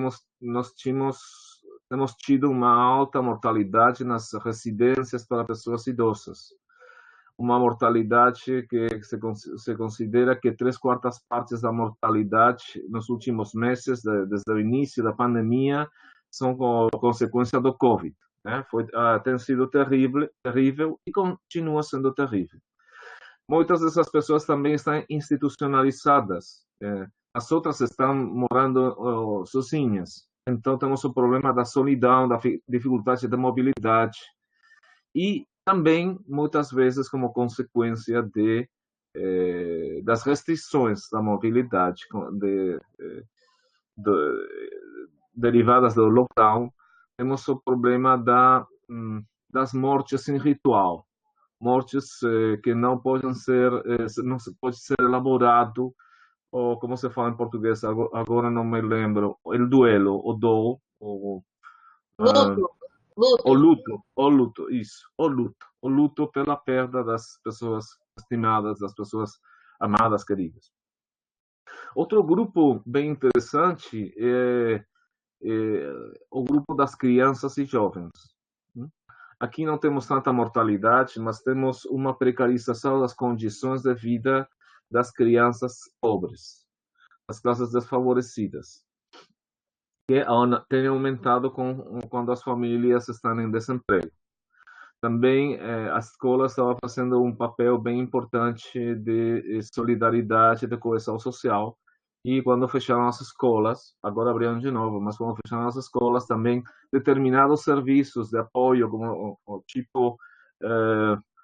temos tido uma alta mortalidade nas residências para pessoas idosas. Uma mortalidade que se considera que 3/4 partes da mortalidade nos últimos meses, desde o início da pandemia, são consequência do Covid, né? Tem sido terrível e continua sendo terrível. Muitas dessas pessoas também estão institucionalizadas. As outras estão morando sozinhas. Então, temos o problema da solidão, da dificuldade de mobilidade. E também, muitas vezes, como consequência das restrições da mobilidade derivadas do lockdown, temos o problema das mortes em ritual. Mortes que não podem ser, não se pode ser elaborado, ou como se fala em português, agora não me lembro, o duelo, o dol, Luto. O luto pela perda das pessoas estimadas, das pessoas amadas, queridas. Outro grupo bem interessante é o grupo das crianças e jovens. Aqui não temos tanta mortalidade, mas temos uma precarização das condições de vida das crianças pobres, das classes desfavorecidas, que tem aumentado quando as famílias estão em desemprego. Também a escola estava fazendo um papel bem importante de solidariedade, de coesão social. E quando fecharam as escolas, agora abriram de novo, mas quando fecharam as escolas, também determinados serviços de apoio, como o tipo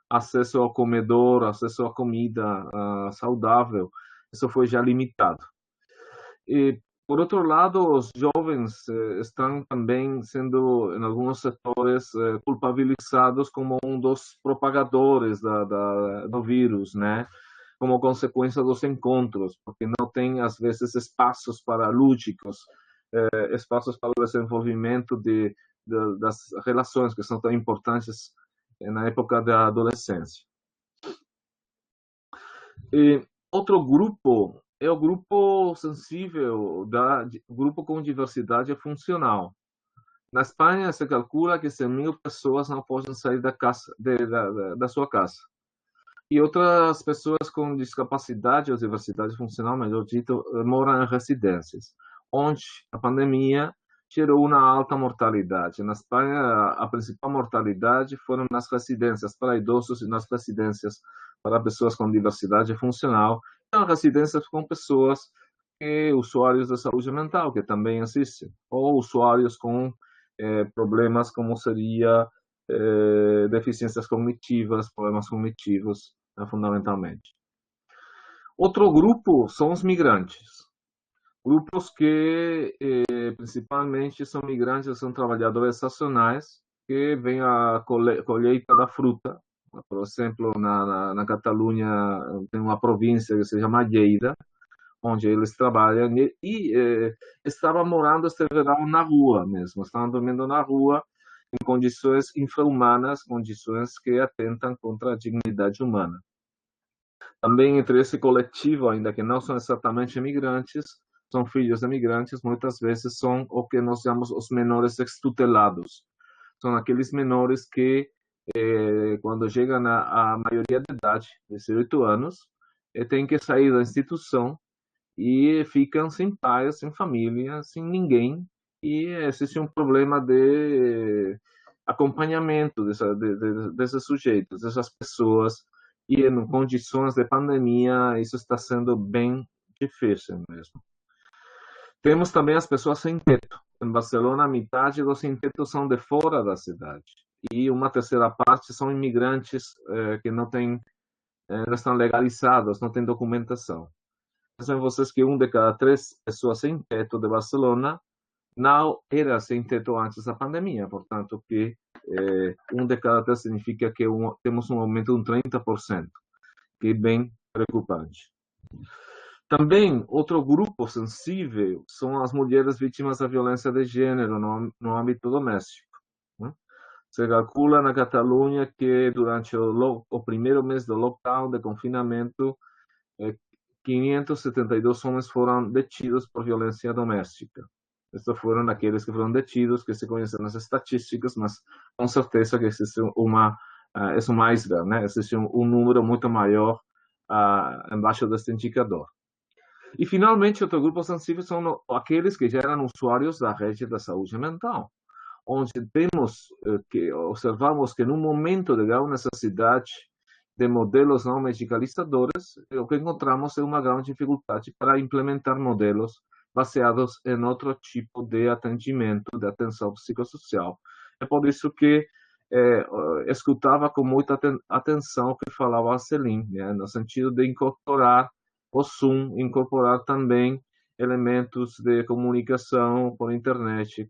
acesso ao comedor, acesso à comida saudável, isso foi já limitado. E, por outro lado, os jovens estão também sendo, em alguns setores, culpabilizados como um dos propagadores do vírus, né? Como consequência dos encontros, porque não tem, às vezes, espaços para lúdicos, espaços para o desenvolvimento das relações que são tão importantes na época da adolescência. E outro grupo é o grupo sensível, grupo com diversidade funcional. Na Espanha, se calcula que 100.000 pessoas não podem sair da sua casa. E outras pessoas com discapacidade ou diversidade funcional, melhor dito, moram em residências, onde a pandemia gerou uma alta mortalidade. Na Espanha, a principal mortalidade foram nas residências para idosos e nas residências para pessoas com diversidade funcional, e residências com pessoas usuários de saúde mental, que também existem, ou usuários com problemas como seria deficiências cognitivas, problemas cognitivos, fundamentalmente. Outro grupo são os migrantes. Grupos que principalmente são migrantes, são trabalhadores estacionais que vêm a colheita da fruta. Por exemplo, na Catalunha tem uma província que se chama Lleida, onde eles trabalham e estavam morando este verão na rua mesmo, estavam dormindo na rua em condições infra-humanas, condições que atentam contra a dignidade humana. Também entre esse coletivo, ainda que não são exatamente imigrantes, são filhos de imigrantes, muitas vezes são o que nós chamamos os menores extutelados. São aqueles menores que, quando chegam à maioria de idade, 18 anos, têm que sair da instituição e ficam sem pai, sem família, sem ninguém. E existe um problema de acompanhamento desses sujeitos, dessas pessoas. E em condições de pandemia, isso está sendo bem difícil mesmo. Temos também as pessoas sem teto. Em Barcelona, metade dos sem teto são de fora da cidade. E uma terceira parte são imigrantes que não estão legalizados, não têm documentação. Pensem vocês que 1 de cada 3 pessoas sem teto de Barcelona não era sem teto antes da pandemia. Portanto, que 1 de cada 3 significa que temos um aumento de 30%, que é bem preocupante. Também, outro grupo sensível são as mulheres vítimas da violência de gênero no âmbito doméstico. Se calcula na Catalunha que durante o primeiro mês do lockdown, de confinamento, 572 homens foram detidos por violência doméstica. Estes foram aqueles que foram detidos, que se conhecem nas estatísticas, mas com certeza que existe isso mais grande, né? Existe um número muito maior embaixo deste indicador. E, finalmente, outro grupo sensível são aqueles que já eram usuários da rede da saúde mental, onde observamos que, num momento de grande necessidade de modelos não medicalizadores, o que encontramos é uma grande dificuldade para implementar modelos baseados em outro tipo de atendimento, de atenção psicossocial. É por isso que escutava com muita atenção o que falava a Celine, né, no sentido de incorporar o Zoom, incorporar também elementos de comunicação por internet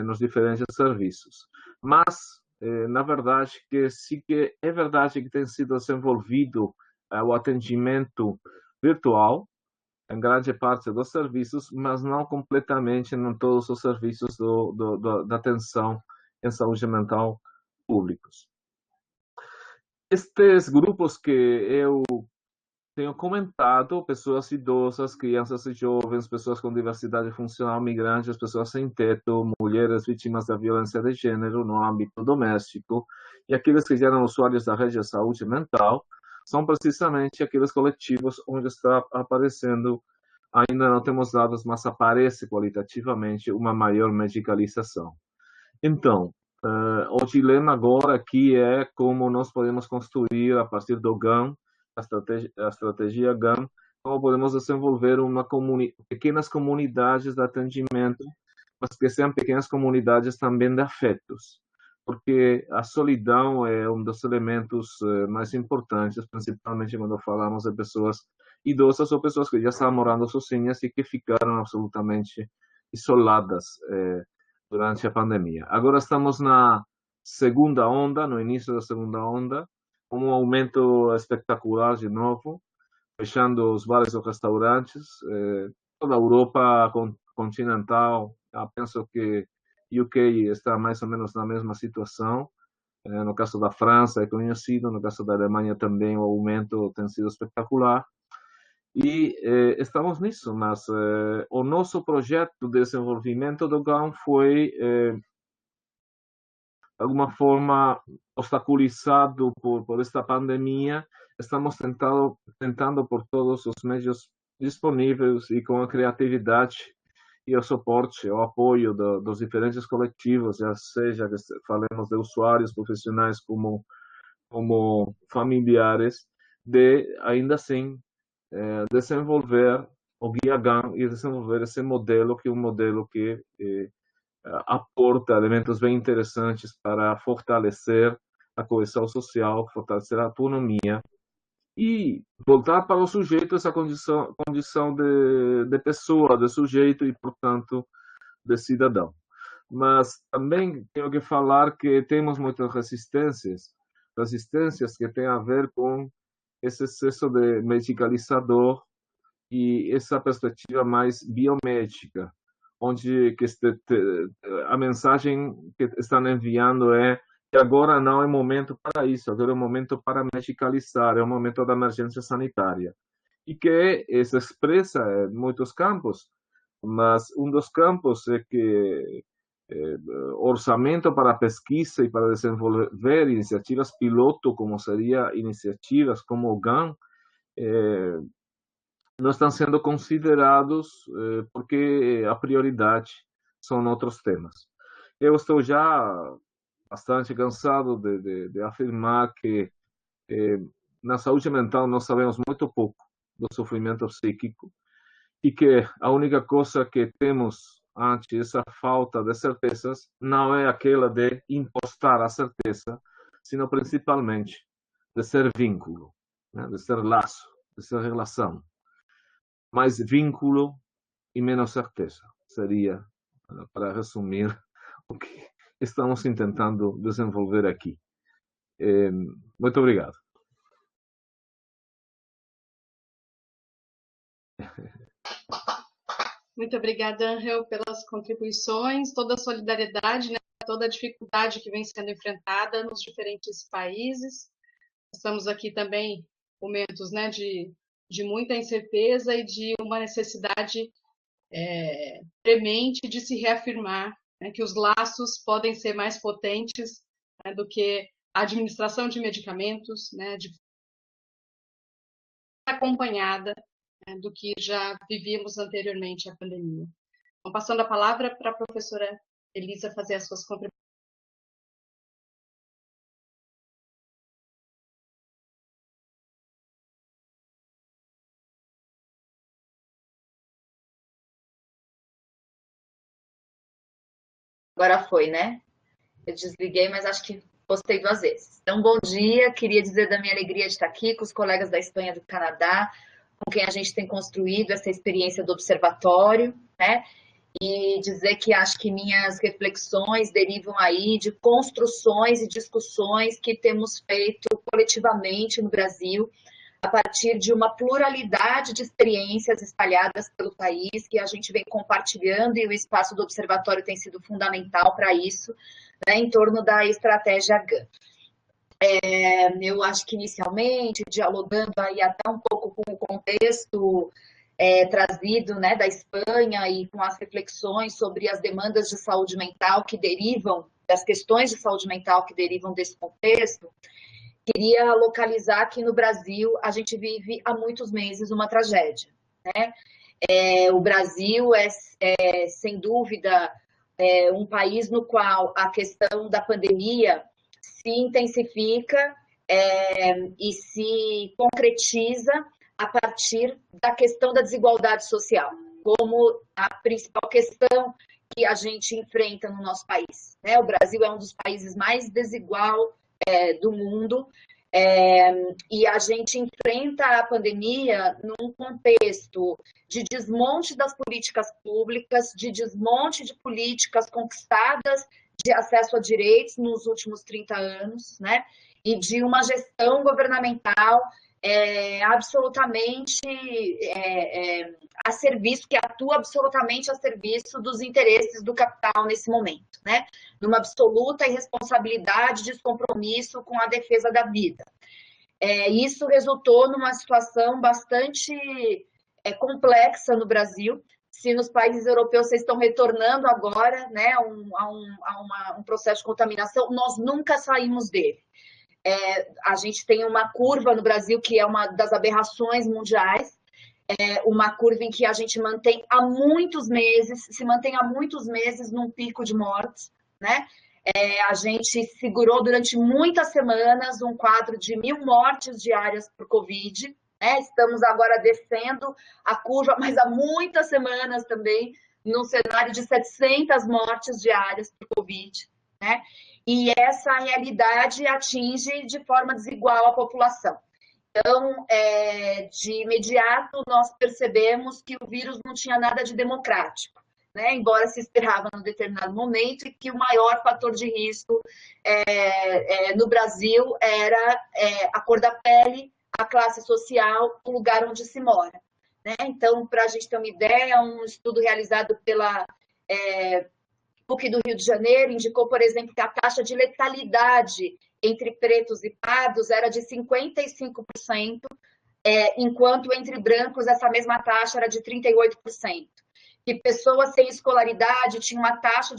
nos diferentes serviços. Mas, na verdade, que sim que é verdade que tem sido desenvolvido o atendimento virtual em grande parte dos serviços, mas não completamente em todos os serviços da atenção em saúde mental públicos. Estes grupos que eu tenho comentado, pessoas idosas, crianças e jovens, pessoas com diversidade funcional, migrantes, pessoas sem teto, mulheres vítimas da violência de gênero no âmbito doméstico e aqueles que geram usuários da rede de saúde mental, são precisamente aqueles coletivos onde está aparecendo, ainda não temos dados, mas aparece qualitativamente uma maior medicalização. Então, o dilema agora aqui é como nós podemos construir, a partir do GAM, a estratégia GAM, como podemos desenvolver pequenas comunidades de atendimento, mas que sejam pequenas comunidades também de afetos, porque a solidão é um dos elementos mais importantes, principalmente quando falamos de pessoas idosas ou pessoas que já estão morando sozinhas e que ficaram absolutamente isoladas durante a pandemia. Agora estamos na segunda onda, no início da segunda onda, com um aumento espetacular de novo, fechando os bares e restaurantes. Toda a Europa continental, penso que UK está mais ou menos na mesma situação. No caso da França é conhecido, no caso da Alemanha também o aumento tem sido espetacular. E estamos nisso, mas o nosso projeto de desenvolvimento do GAM foi, de alguma forma, obstaculizado por esta pandemia. Estamos tentando por todos os meios disponíveis e com a criatividade e o suporte, o apoio dos diferentes coletivos, já seja que falemos de usuários profissionais como familiares, de ainda assim desenvolver o Guia GAM e desenvolver esse modelo, que é um modelo que aporta elementos bem interessantes para fortalecer a coesão social, fortalecer a autonomia e voltar para o sujeito essa condição de pessoa, de sujeito e, portanto, de cidadão. Mas também tenho que falar que temos muitas resistências que têm a ver com esse excesso de medicalizador e essa perspectiva mais biomédica, onde a mensagem que estão enviando é que agora não é momento para isso, agora é momento para medicalizar, é o momento da emergência sanitária. E que se expressa em muitos campos, mas um dos campos é que orçamento para pesquisa e para desenvolver iniciativas piloto, como seria iniciativas como o GAM, não estão sendo considerados porque a prioridade são outros temas. Eu estou já bastante cansado de afirmar que na saúde mental nós sabemos muito pouco do sofrimento psíquico e que a única coisa que temos ante essa falta de certezas não é aquela de impostar a certeza, sino principalmente de ser vínculo, né? De ser laço, de ser relação. Mais vínculo e menos certeza seria, para resumir, o que estamos tentando desenvolver aqui. Muito obrigado. Muito obrigada, Angel, pelas contribuições, toda a solidariedade, né, toda a dificuldade que vem sendo enfrentada nos diferentes países. Estamos aqui também momentos, né, de muita incerteza e de uma necessidade premente de se reafirmar, né, que os laços podem ser mais potentes, né, do que a administração de medicamentos, né, de acompanhada, né, do que já vivíamos anteriormente à pandemia. Então, passando a palavra para a professora Elisa fazer as suas contribuições. Agora foi, né? Eu desliguei, mas acho que postei 2 vezes. Então, bom dia. Queria dizer da minha alegria de estar aqui com os colegas da Espanha e do Canadá, com quem a gente tem construído essa experiência do observatório, né? E dizer que acho que minhas reflexões derivam aí de construções e discussões que temos feito coletivamente no Brasil a partir de uma pluralidade de experiências espalhadas pelo país, que a gente vem compartilhando, e o espaço do observatório tem sido fundamental para isso, né, em torno da estratégia GAN. Eu acho que inicialmente, dialogando aí até um pouco com o contexto trazido, né, da Espanha e com as reflexões sobre as demandas de saúde mental que derivam, das questões de saúde mental que derivam desse contexto, queria localizar que no Brasil a gente vive há muitos meses uma tragédia, né? O Brasil sem dúvida, um país no qual a questão da pandemia se intensifica e se concretiza a partir da questão da desigualdade social, como a principal questão que a gente enfrenta no nosso país, né? O Brasil é um dos países mais desigual do mundo, e a gente enfrenta a pandemia num contexto de desmonte das políticas públicas, de desmonte de políticas conquistadas de acesso a direitos nos últimos 30 anos, né? E de uma gestão governamental absolutamente a serviço, que atua absolutamente a serviço dos interesses do capital nesse momento, né? Numa absoluta irresponsabilidade, descompromisso com a defesa da vida. Isso resultou numa situação bastante complexa no Brasil. Se nos países europeus vocês estão retornando agora, né, a um processo de contaminação, nós nunca saímos dele. A gente tem uma curva no Brasil que é uma das aberrações mundiais, uma curva em que a gente mantém há muitos meses, se mantém há muitos meses num pico de mortes, né? A gente segurou durante muitas semanas um quadro de 1.000 mortes diárias por Covid, né? Estamos agora descendo a curva, mas há muitas semanas também, num cenário de 700 mortes diárias por Covid, né? E essa realidade atinge de forma desigual a população. Então, de imediato, nós percebemos que o vírus não tinha nada de democrático, né? Embora se esperava num determinado momento, e que o maior fator de risco no Brasil era a cor da pele, a classe social, o lugar onde se mora, né? Então, para a gente ter uma ideia, um estudo realizado pela PUC do Rio de Janeiro indicou, por exemplo, que a taxa de letalidade entre pretos e pardos era de 55%, enquanto entre brancos essa mesma taxa era de 38%. Que pessoas sem escolaridade tinham uma taxa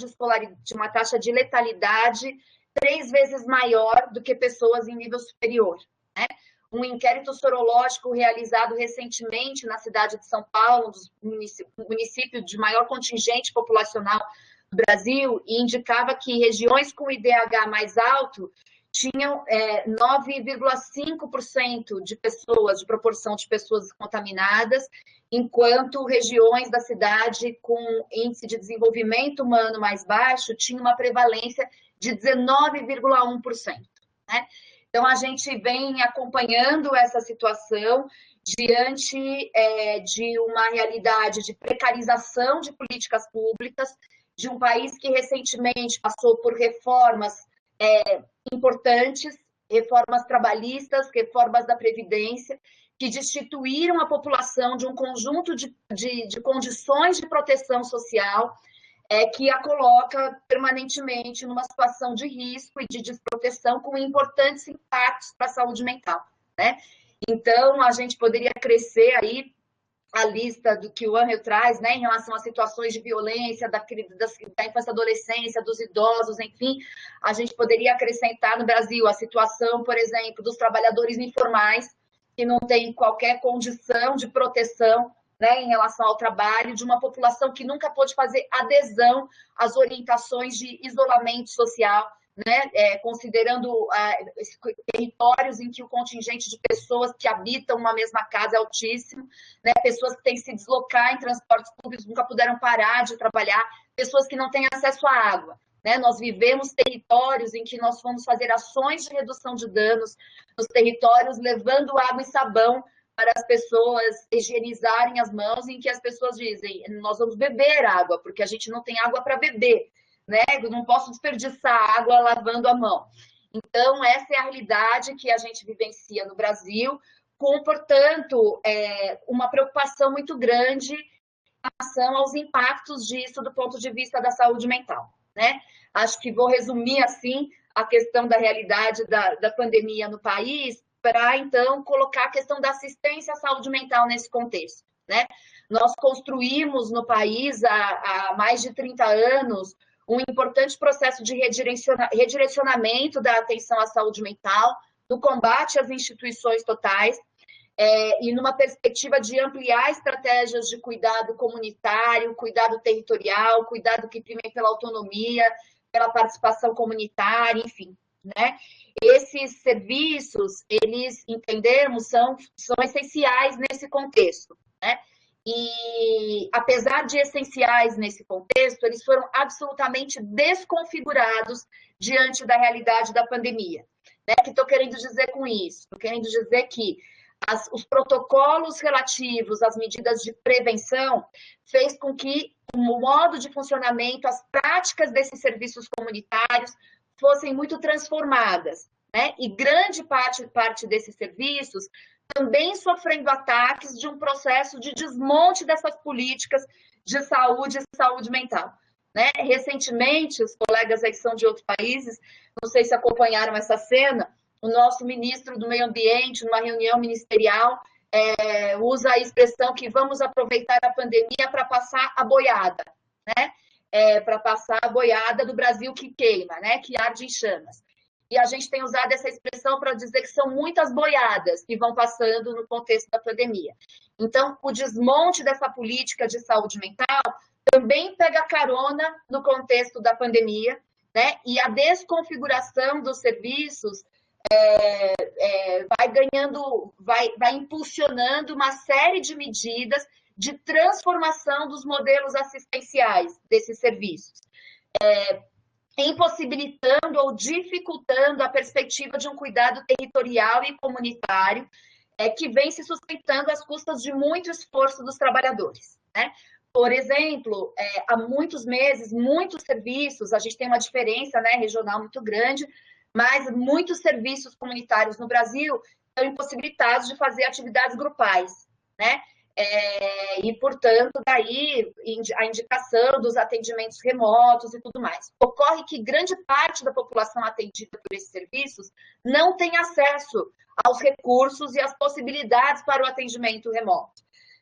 de letalidade 3 vezes maior do que pessoas em nível superior, né? Um inquérito sorológico realizado recentemente na cidade de São Paulo, município de maior contingente populacional do Brasil, e indicava que regiões com IDH mais alto tinham 9,5% de proporção de pessoas contaminadas, enquanto regiões da cidade com índice de desenvolvimento humano mais baixo tinham uma prevalência de 19,1%, né? Então, a gente vem acompanhando essa situação diante de uma realidade de precarização de políticas públicas, de um país que recentemente passou por reformas importantes, reformas trabalhistas, reformas da Previdência, que destituíram a população de um conjunto de condições de proteção social que a coloca permanentemente numa situação de risco e de desproteção, com importantes impactos para a saúde mental, né? Então, a gente poderia crescer aí a lista do que o Angel traz, né, em relação a situações de violência da infância e adolescência, dos idosos, enfim. A gente poderia acrescentar no Brasil a situação, por exemplo, dos trabalhadores informais, que não têm qualquer condição de proteção, né, em relação ao trabalho, de uma população que nunca pôde fazer adesão às orientações de isolamento social, né, considerando territórios em que o contingente de pessoas que habitam uma mesma casa é altíssimo, né, pessoas que têm que se deslocar em transportes públicos, nunca puderam parar de trabalhar, pessoas que não têm acesso à água, né? Nós vivemos territórios em que nós fomos fazer ações de redução de danos nos territórios, levando água e sabão para as pessoas higienizarem as mãos, em que as pessoas dizem, nós vamos beber água, porque a gente não tem água para beber, né? Eu não posso desperdiçar água lavando a mão. Então, essa é a realidade que a gente vivencia no Brasil, com, portanto, uma preocupação muito grande em relação aos impactos disso do ponto de vista da saúde mental, né? Acho que vou resumir, assim, a questão da realidade da pandemia no país para, então, colocar a questão da assistência à saúde mental nesse contexto, né? Nós construímos no país, há mais de 30 anos, um importante processo de redirecionamento da atenção à saúde mental, no combate às instituições totais, e numa perspectiva de ampliar estratégias de cuidado comunitário, cuidado territorial, cuidado que prime pela autonomia, pela participação comunitária, enfim, né? Esses serviços, eles, entendemos, são essenciais nesse contexto, né? E, apesar de essenciais nesse contexto, eles foram absolutamente desconfigurados diante da realidade da pandemia. Né? O que estou querendo dizer com isso? Estou querendo dizer que os protocolos relativos às medidas de prevenção fez com que o modo de funcionamento, as práticas desses serviços comunitários fossem muito transformadas, né? E grande parte desses serviços também sofrendo ataques de um processo de desmonte dessas políticas de saúde e saúde mental. Né? Recentemente, os colegas aí que são de outros países, não sei se acompanharam essa cena, o nosso ministro do Meio Ambiente, numa reunião ministerial, usa a expressão que vamos aproveitar a pandemia para passar a boiada, né? Para passar a boiada do Brasil que queima, né? Que arde em chamas. E a gente tem usado essa expressão para dizer que são muitas boiadas que vão passando no contexto da pandemia. Então, o desmonte dessa política de saúde mental também pega carona no contexto da pandemia, né? E a desconfiguração dos serviços vai impulsionando uma série de medidas de transformação dos modelos assistenciais desses serviços. Impossibilitando ou dificultando a perspectiva de um cuidado territorial e comunitário que vem se sustentando às custas de muito esforço dos trabalhadores. Né? Por exemplo, há muitos meses, muitos serviços, a gente tem uma diferença, né, regional muito grande, mas muitos serviços comunitários no Brasil estão impossibilitados de fazer atividades grupais, né? E, portanto, daí a indicação dos atendimentos remotos e tudo mais. Ocorre que grande parte da população atendida por esses serviços não tem acesso aos recursos e às possibilidades para o atendimento remoto.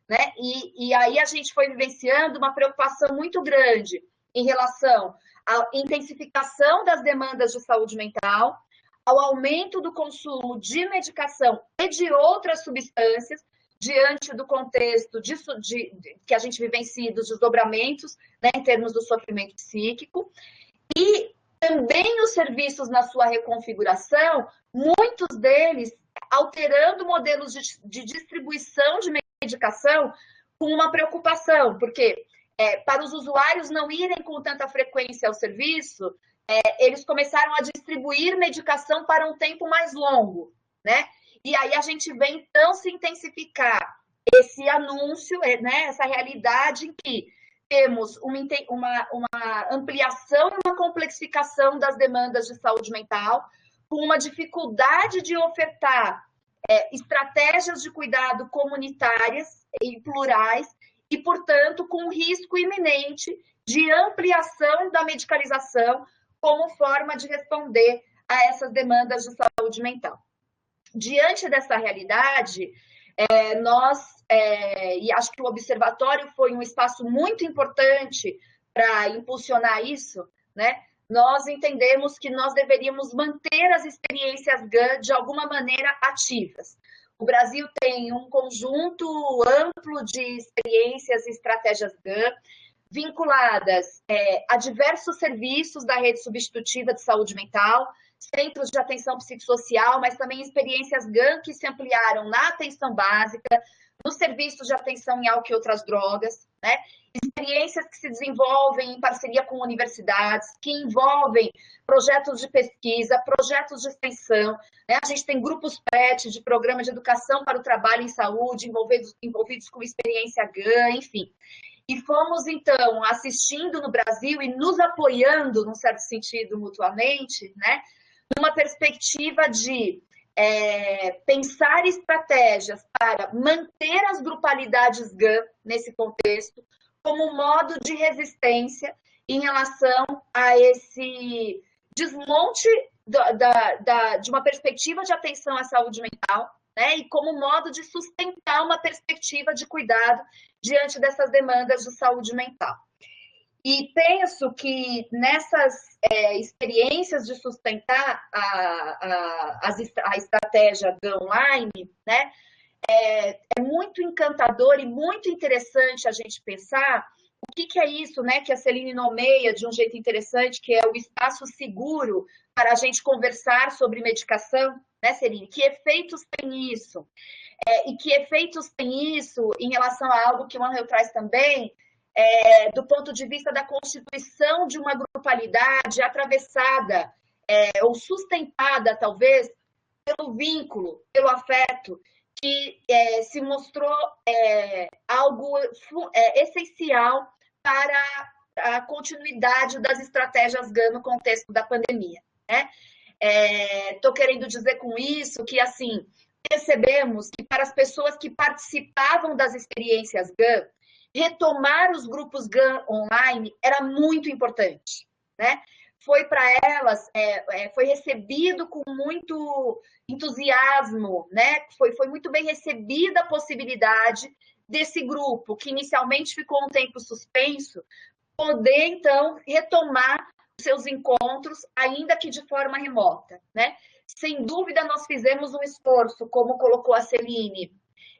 Né? E aí a gente foi vivenciando uma preocupação muito grande em relação à intensificação das demandas de saúde mental, ao aumento do consumo de medicação e de outras substâncias, diante do contexto que a gente vivencia dos desdobramentos, né, em termos do sofrimento psíquico, e também os serviços na sua reconfiguração, muitos deles alterando modelos de distribuição de medicação com uma preocupação, porque para os usuários não irem com tanta frequência ao serviço, eles começaram a distribuir medicação para um tempo mais longo, né? E aí a gente vê, então, se intensificar esse anúncio, né, essa realidade em que temos uma ampliação e uma complexificação das demandas de saúde mental, com uma dificuldade de ofertar estratégias de cuidado comunitárias e plurais, e, portanto, com risco iminente de ampliação da medicalização como forma de responder a essas demandas de saúde mental. Diante dessa realidade, e acho que o Observatório foi um espaço muito importante para impulsionar isso, né? Nós entendemos que nós deveríamos manter as experiências GAN de alguma maneira ativas. O Brasil tem um conjunto amplo de experiências e estratégias GAN vinculadas a diversos serviços da rede substitutiva de saúde mental, centros de atenção psicossocial, mas também experiências GAN que se ampliaram na atenção básica, nos serviços de atenção em álcool e outras drogas, né? Experiências que se desenvolvem em parceria com universidades, que envolvem projetos de pesquisa, projetos de extensão, né? A gente tem grupos PET de Programa de Educação para o Trabalho em Saúde, envolvidos com experiência GAN, enfim. E fomos, então, assistindo no Brasil e nos apoiando, num certo sentido, mutuamente, né? Numa perspectiva de pensar estratégias para manter as grupalidades GAN nesse contexto como modo de resistência em relação a esse desmonte de uma perspectiva de atenção à saúde mental, né, e como modo de sustentar uma perspectiva de cuidado diante dessas demandas de saúde mental. E penso que nessas experiências de sustentar a estratégia GAN online, né, é muito encantador e muito interessante a gente pensar o que é isso, né, que a Celine nomeia de um jeito interessante, que é o espaço seguro para a gente conversar sobre medicação, né, Celine? Que efeitos tem isso? E que efeitos tem isso em relação a algo que o Angel traz também, do ponto de vista da constituição de uma grupalidade atravessada ou sustentada, talvez, pelo vínculo, pelo afeto, que se mostrou algo essencial para a continuidade das estratégias GAN no contexto da pandemia, né? Estou querendo dizer com isso que, assim, percebemos que para as pessoas que participavam das experiências GAN, retomar os grupos GAN online era muito importante, né? Foi para elas, foi recebido com muito entusiasmo, né? Foi muito bem recebida a possibilidade desse grupo, que inicialmente ficou um tempo suspenso, poder, então, retomar seus encontros, ainda que de forma remota, né? Sem dúvida, nós fizemos um esforço, como colocou a Celine,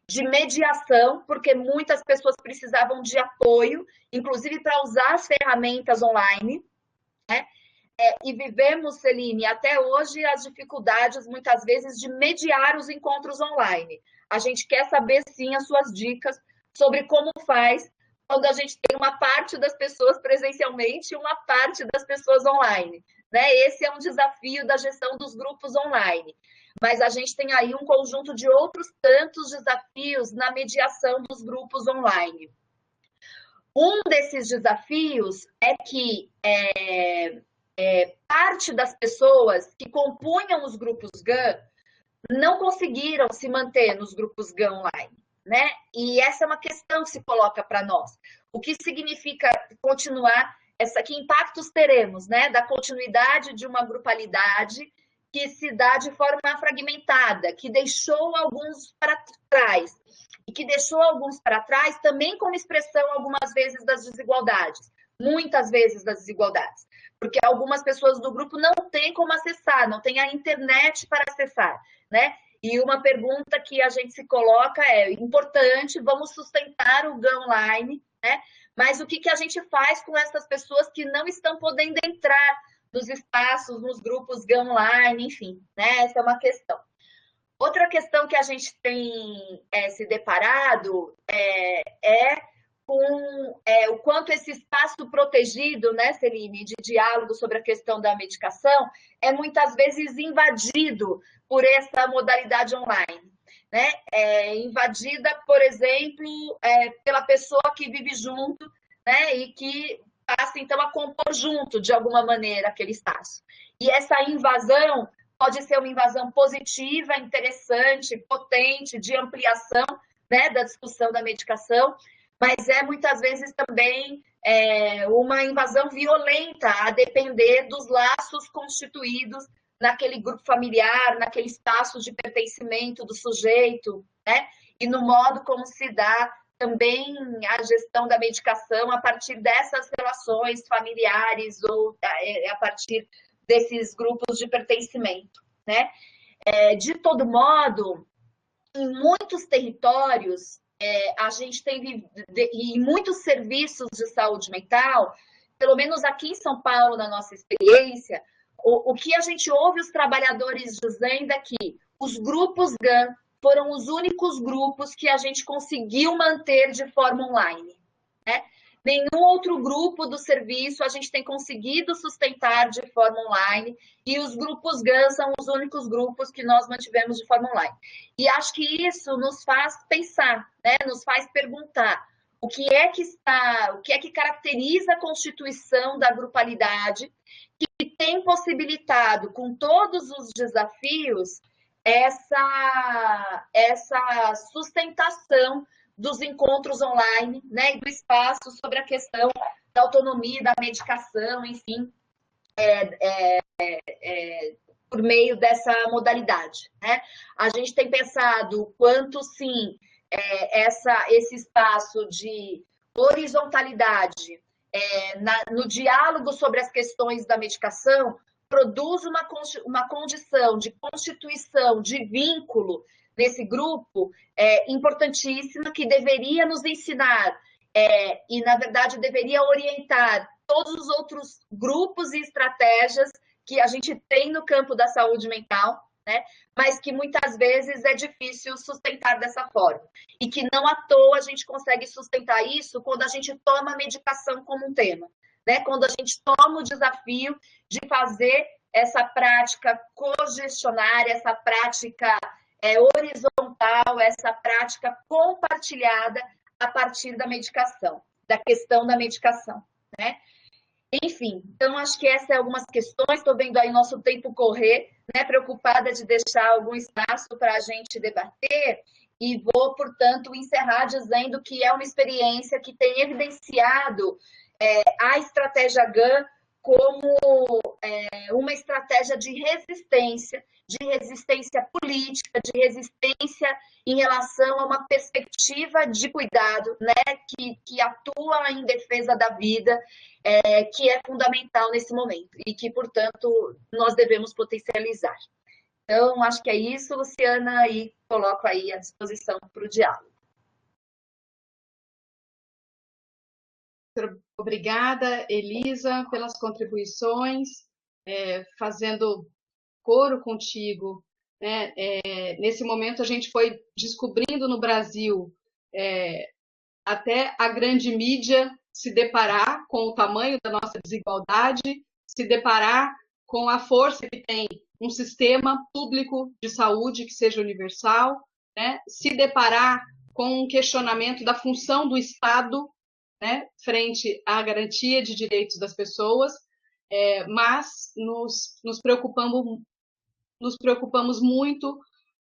de mediação, porque muitas pessoas precisavam de apoio, inclusive para usar as ferramentas online, né? E vivemos, Celine, até hoje as dificuldades, muitas vezes, de mediar os encontros online. A gente quer saber, sim, as suas dicas sobre como faz quando a gente tem uma parte das pessoas presencialmente e uma parte das pessoas online, né? Esse é um desafio da gestão dos grupos online. Mas a gente tem aí um conjunto de outros tantos desafios na mediação dos grupos online. Um desses desafios é que parte das pessoas que compunham os grupos GAN não conseguiram se manter nos grupos GAN online, né? E essa é uma questão que se coloca para nós. O que significa continuar, que impactos teremos, né? Da continuidade de uma grupalidade que se dá de forma fragmentada, que deixou alguns para trás, e que deixou alguns para trás também como expressão, algumas vezes, das desigualdades, muitas vezes das desigualdades, porque algumas pessoas do grupo não têm como acessar, não têm a internet para acessar, né? E uma pergunta que a gente se coloca é importante, vamos sustentar o GAN online, né? Mas o que a gente faz com essas pessoas que não estão podendo entrar nos espaços, nos grupos GAN online, enfim, né? Essa é uma questão. Outra questão que a gente tem se deparado com o quanto esse espaço protegido, né, Celine, de diálogo sobre a questão da medicação, é muitas vezes invadido por essa modalidade online, né? Invadida, por exemplo, pela pessoa que vive junto, né, e que passa, então, a compor junto, de alguma maneira, aquele espaço. E essa invasão pode ser uma invasão positiva, interessante, potente, de ampliação, né, da discussão da medicação, mas muitas vezes também uma invasão violenta, a depender dos laços constituídos naquele grupo familiar, naquele espaço de pertencimento do sujeito, né? E no modo como se dá também a gestão da medicação a partir dessas relações familiares ou a partir desses grupos de pertencimento, né? De todo modo, em muitos territórios, a gente tem, em muitos serviços de saúde mental, pelo menos aqui em São Paulo, na nossa experiência, o que a gente ouve os trabalhadores dizendo é que os grupos GAN foram os únicos grupos que a gente conseguiu manter de forma online, né? Nenhum outro grupo do serviço a gente tem conseguido sustentar de forma online, e os grupos GAN são os únicos grupos que nós mantivemos de forma online. E acho que isso nos faz pensar, né? Nos faz perguntar o que é que caracteriza a constituição da grupalidade, que tem possibilitado, com todos os desafios, essa sustentação dos encontros online, né, e do espaço sobre a questão da autonomia, da medicação, enfim, por meio dessa modalidade, né? A gente tem pensado quanto, sim, esse espaço de horizontalidade no diálogo sobre as questões da medicação produz uma condição de constituição de vínculo nesse grupo importantíssima, que deveria nos ensinar e, na verdade, deveria orientar todos os outros grupos e estratégias que a gente tem no campo da saúde mental, né? Mas que muitas vezes é difícil sustentar dessa forma. E que não à toa a gente consegue sustentar isso quando a gente toma a medicação como um tema, né? Quando a gente toma o desafio de fazer essa prática cogestionária, essa prática horizontal, essa prática compartilhada a partir da medicação, da questão da medicação, né? Enfim, então acho que essas são algumas questões. Estou vendo aí nosso tempo correr, né? Preocupada de deixar algum espaço para a gente debater, e vou, portanto, encerrar dizendo que é uma experiência que tem evidenciado a estratégia GAN como uma estratégia de resistência política, de resistência em relação a uma perspectiva de cuidado, né, que atua em defesa da vida, que é fundamental nesse momento e que, portanto, nós devemos potencializar. Então, acho que é isso, Luciana, e coloco aí à disposição para o diálogo. Obrigada, Elisa, pelas contribuições, fazendo coro contigo, né? Nesse momento a gente foi descobrindo no Brasil até a grande mídia se deparar com o tamanho da nossa desigualdade, se deparar com a força que tem um sistema público de saúde que seja universal, né? Se deparar com um questionamento da função do Estado, né, frente à garantia de direitos das pessoas, mas nos preocupamos muito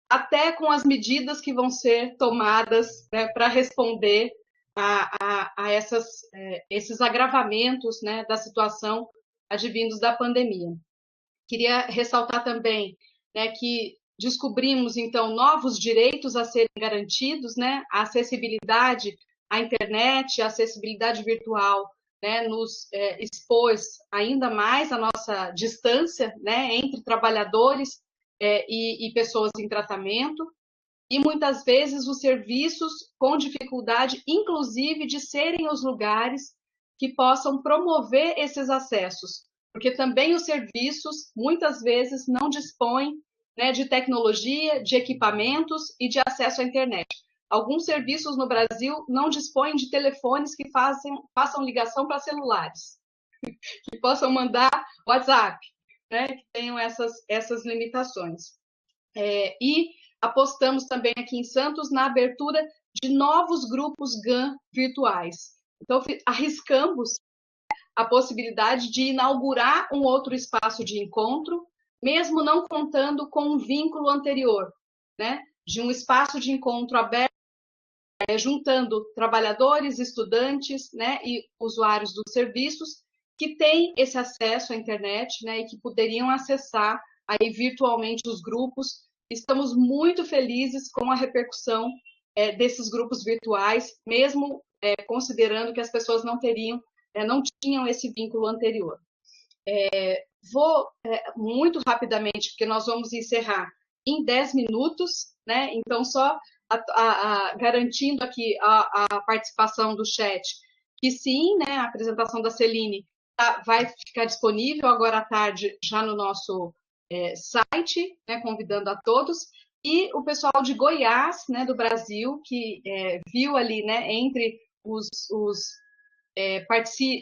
até com as medidas que vão ser tomadas, né, para responder a esses agravamentos, né, da situação advindos da pandemia. Queria ressaltar também, né, que descobrimos, então, novos direitos a serem garantidos, né, a acessibilidade à internet, a acessibilidade virtual, né, nos expôs ainda mais a nossa distância, né, entre trabalhadores e pessoas em tratamento, e muitas vezes os serviços com dificuldade, inclusive, de serem os lugares que possam promover esses acessos, porque também os serviços, muitas vezes, não dispõem, né, de tecnologia, de equipamentos e de acesso à internet. Alguns serviços no Brasil não dispõem de telefones que façam ligação para celulares, que possam mandar WhatsApp, né, que tenham essas limitações. E apostamos também aqui em Santos na abertura de novos grupos GAN virtuais. Então, arriscamos a possibilidade de inaugurar um outro espaço de encontro, mesmo não contando com um vínculo anterior, né, de um espaço de encontro aberto, juntando trabalhadores, estudantes, né, e usuários dos serviços que têm esse acesso à internet, né, e que poderiam acessar aí virtualmente os grupos. Estamos muito felizes com a repercussão desses grupos virtuais, mesmo considerando que as pessoas não tinham esse vínculo anterior. Vou muito rapidamente, porque nós vamos encerrar em 10 minutos, né? Então, só garantindo aqui a participação do chat, que sim, né, a apresentação da Celine vai ficar disponível agora à tarde já no nosso site, né, convidando a todos, e o pessoal de Goiás, né, do Brasil, que viu ali, né, entre os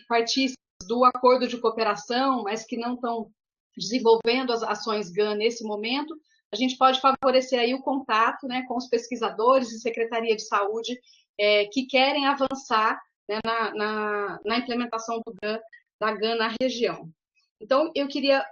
partícipes do acordo de cooperação, mas que não estão desenvolvendo as ações GAN nesse momento, a gente pode favorecer aí o contato, né, com os pesquisadores e Secretaria de Saúde que querem avançar, né, na implementação da GAN na região. Então, eu queria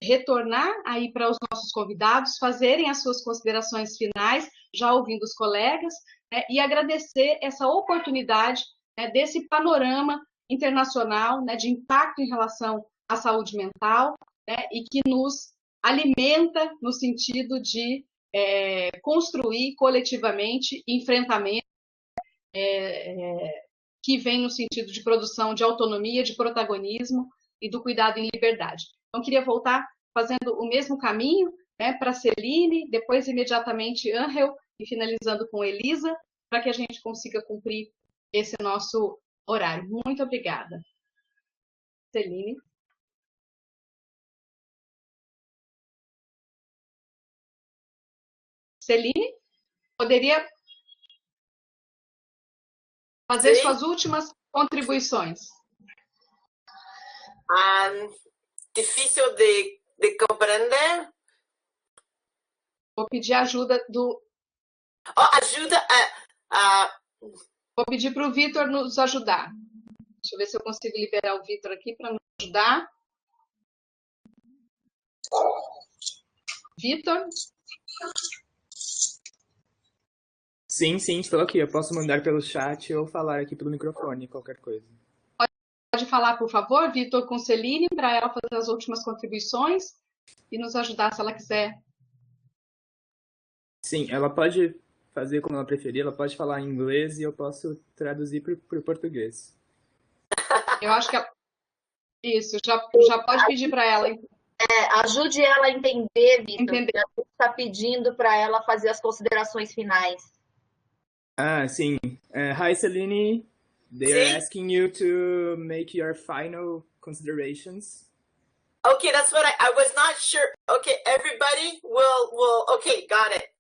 retornar aí para os nossos convidados, fazerem as suas considerações finais, já ouvindo os colegas, né, e agradecer essa oportunidade, né, desse panorama internacional, né, de impacto em relação à saúde mental, né, e que nos alimenta no sentido de construir coletivamente enfrentamento que vem no sentido de produção de autonomia, de protagonismo e do cuidado em liberdade. Então, queria voltar fazendo o mesmo caminho, né, para Celine, depois imediatamente Angel e finalizando com Elisa, para que a gente consiga cumprir esse nosso horário. Muito obrigada. Celine. Celine, poderia fazer suas últimas contribuições. Difícil de compreender. Vou pedir ajuda do... Ajuda. Vou pedir para o Vitor nos ajudar. Deixa eu ver se eu consigo liberar o Vitor aqui para nos ajudar. Vitor? Sim, estou aqui. Eu posso mandar pelo chat ou falar aqui pelo microfone, qualquer coisa. Pode falar, por favor, Vitor, com Celine, para ela fazer as últimas contribuições e nos ajudar se ela quiser. Sim, ela pode fazer como ela preferir, ela pode falar em inglês e eu posso traduzir para o português. Eu acho que isso, já pode pedir para ela. Ajude ela a entender, Vitor. A gente está pedindo para ela fazer as considerações finais. Sim. Hi, Celine. They're asking you to make your final considerations. Okay, that's what I was not sure. Okay, everybody will okay, got it.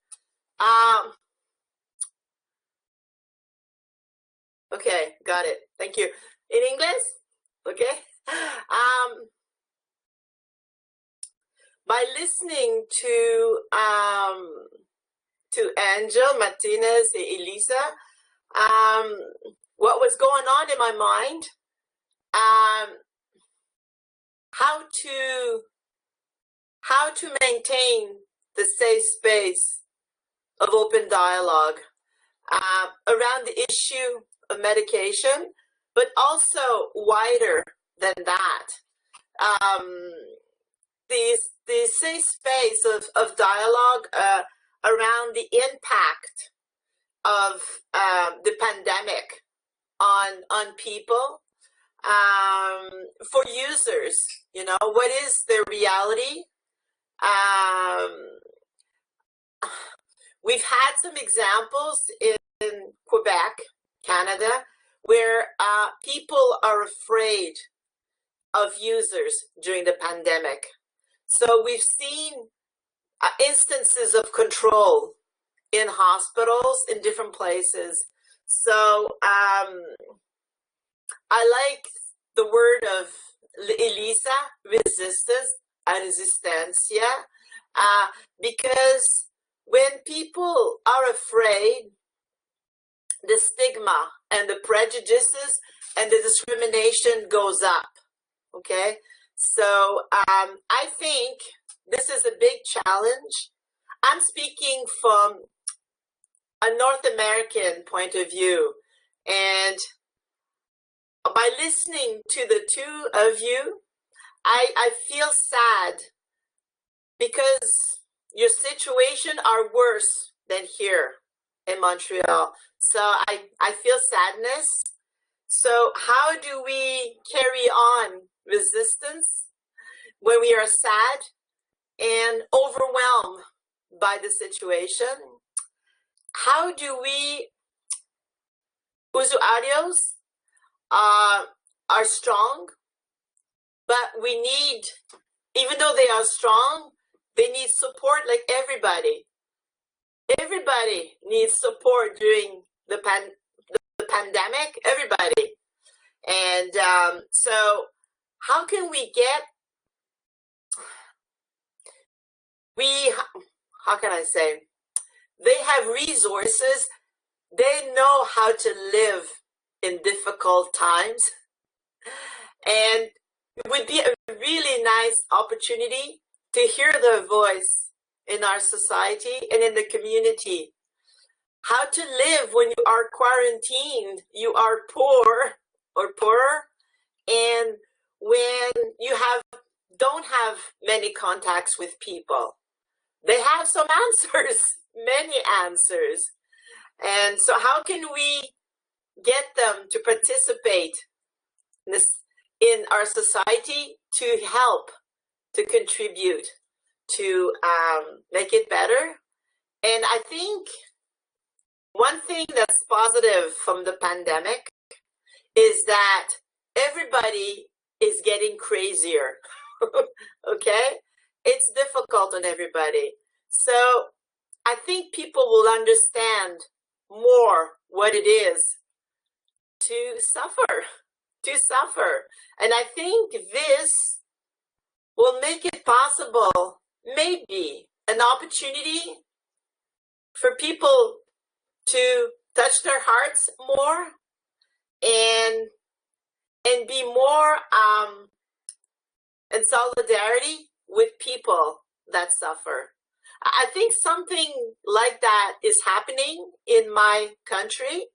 Okay, got it. Thank you. In English? Okay. By listening to Angel, Martinez, and Elisa, what was going on in my mind, how to maintain the safe space of open dialogue around the issue of medication, but also wider than that. The safe space of dialogue around the impact of the pandemic on people, for users, you know, what is their reality? We've had some examples in Quebec, Canada, where people are afraid of users during the pandemic. So we've seen instances of control in hospitals in different places. So I like the word of Elisa, resistencia, because when people are afraid, the stigma and the prejudices and the discrimination goes up. Okay, so I think this is a big challenge. I'm speaking from a North American point of view, and by listening to the two of you, I feel sad because your situation are worse than here in Montreal. So I feel sadness. So how do we carry on resistance when we are sad and overwhelmed by the situation? How do we, usuarios are strong, but we need, even though they are strong, they need support like everybody. Everybody needs support during the pandemic, everybody. And so how can we get, how can I say, they have resources, they know how to live in difficult times, and it would be a really nice opportunity to hear their voice in our society and in the community. How to live when you are quarantined, you are poor or poorer, and when you don't have many contacts with people. They have some answers, many answers. And so how can we get them to participate in our society, to help, to contribute, to make it better? And I think one thing that's positive from the pandemic is that everybody is getting crazier. Okay? It's difficult on everybody. So I think people will understand more what it is to suffer, And I think this will make it possible, maybe an opportunity for people to touch their hearts more and be more in solidarity with people that suffer. I think something like that is happening in my country.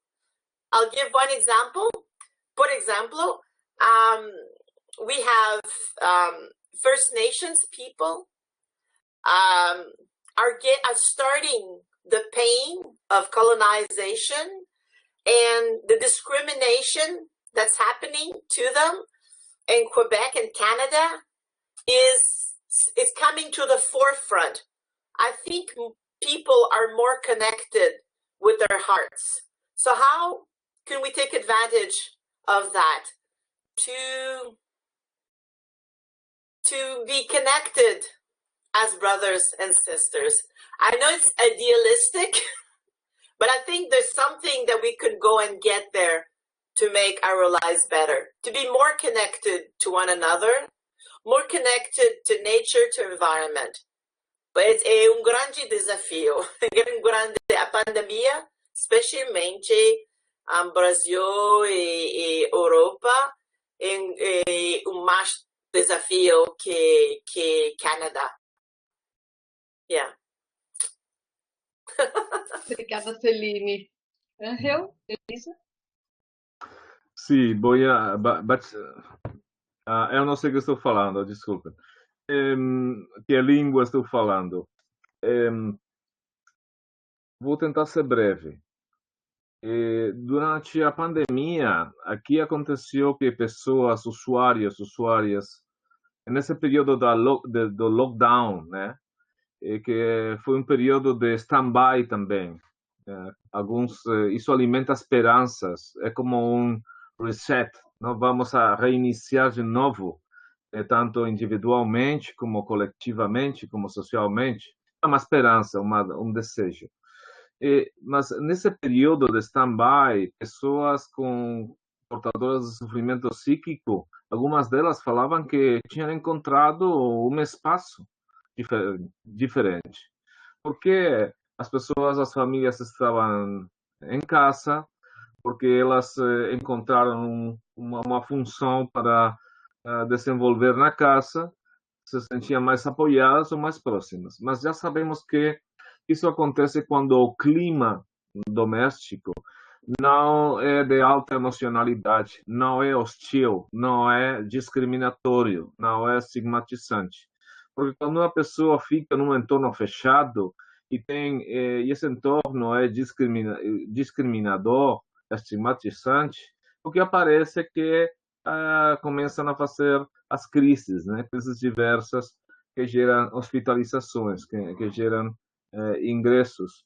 I'll give one example. Por ejemplo, we have First Nations people are starting the pain of colonization and the discrimination that's happening to them in Quebec and Canada is coming to the forefront. I think people are more connected with their hearts. So how can we take advantage of that to be connected as brothers and sisters? I know it's idealistic, but I think there's something that we could go and get there to make our lives better, to be more connected to one another, more connected to nature, to environment. But é grande desafio, grande a pandemia, especialmente Brasil e Europa, é mais desafio que Canadá. Yeah. Obrigada, Celine. Angel, Elisa? Sì, eu não sei o que estou falando, desculpa. Que língua estou falando? Vou tentar ser breve. Durante a pandemia, aqui aconteceu que pessoas, usuárias, nesse período do lockdown, né? Que foi um período de stand-by também. Isso alimenta esperanças, é como um reset, não vamos a reiniciar de novo, tanto individualmente, como coletivamente, como socialmente, é uma esperança, um desejo. Mas nesse período de stand-by, pessoas portadoras de sofrimento psíquico, algumas delas falavam que tinham encontrado um espaço diferente, porque as pessoas, as famílias estavam em casa, porque elas encontraram uma função para desenvolver na casa, se sentiam mais apoiadas ou mais próximas. Mas já sabemos que isso acontece quando o clima doméstico não é de alta emocionalidade, não é hostil, não é discriminatório, não é estigmatizante. Porque quando uma pessoa fica num entorno fechado e esse entorno é discriminador, estigmatizante, o que aparece é que começam a fazer as crises, né? Crises diversas que geram hospitalizações, que geram ingressos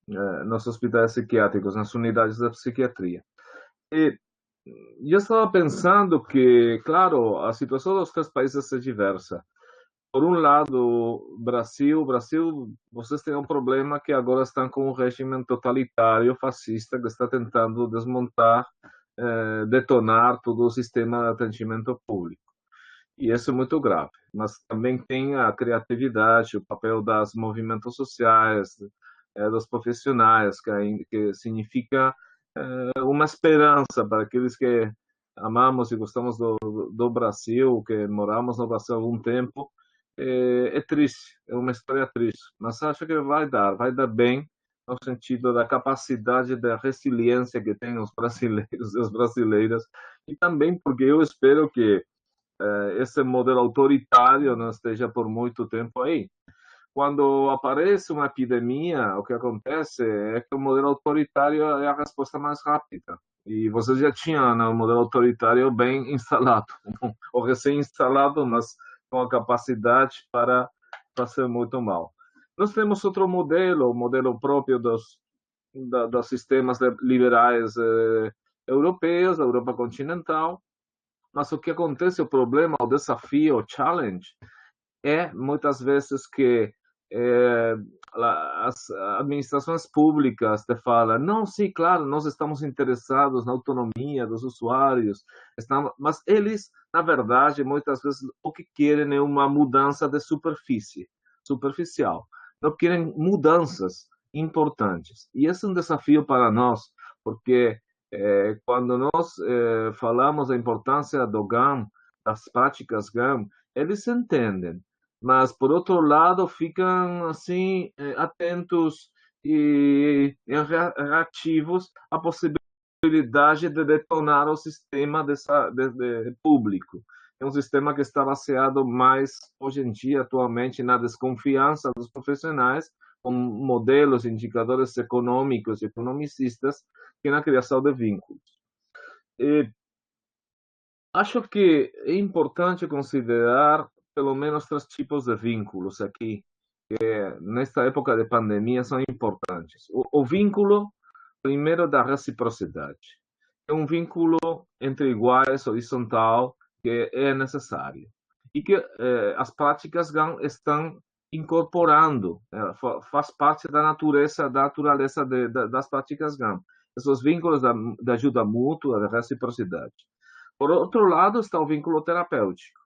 nos hospitais psiquiátricos, nas unidades da psiquiatria. E eu estava pensando que, claro, a situação dos três países é diversa. Por um lado, Brasil, vocês têm um problema que agora estão com um regime totalitário, fascista, que está tentando desmontar, detonar todo o sistema de atendimento público. E isso é muito grave. Mas também tem a criatividade, o papel dos movimentos sociais, dos profissionais, que significa uma esperança para aqueles que amamos e gostamos do Brasil, que moramos no Brasil há algum tempo, é triste, é uma história triste, mas acho que vai dar bem, no sentido da capacidade da resiliência que têm os brasileiros e as brasileiras, e também porque eu espero que esse modelo autoritário não esteja por muito tempo aí. Quando aparece uma epidemia, o que acontece é que o modelo autoritário é a resposta mais rápida. E você já tinha um modelo autoritário bem instalado, ou recém-instalado, mas com a capacidade para fazer muito mal. Nós temos outro modelo, o modelo próprio dos sistemas liberais europeus, da Europa continental, mas o que acontece, o problema, o desafio, o challenge, é muitas vezes que as administrações públicas te falam, não, sim, claro, nós estamos interessados na autonomia dos usuários, mas eles, na verdade, muitas vezes o que querem é uma mudança de superficial. Não querem mudanças importantes. E esse é um desafio para nós, porque quando nós falamos da importância do GAM, das práticas GAM, eles entendem, mas por outro lado ficam assim atentos e reativos à possibilidade de detonar o sistema de público. É um sistema que está baseado mais hoje em dia, atualmente, na desconfiança dos profissionais, com modelos, indicadores econômicos e economicistas, que na criação de vínculos. Acho que é importante considerar pelo menos 3 tipos de vínculos aqui, que nesta época de pandemia são importantes. O vínculo, primeiro, da reciprocidade. É um vínculo entre iguais, horizontal, que é necessário. E que as práticas GAM estão incorporando, faz parte da natureza das práticas GAM. Esses vínculos da ajuda mútua, da reciprocidade. Por outro lado, está o vínculo terapêutico,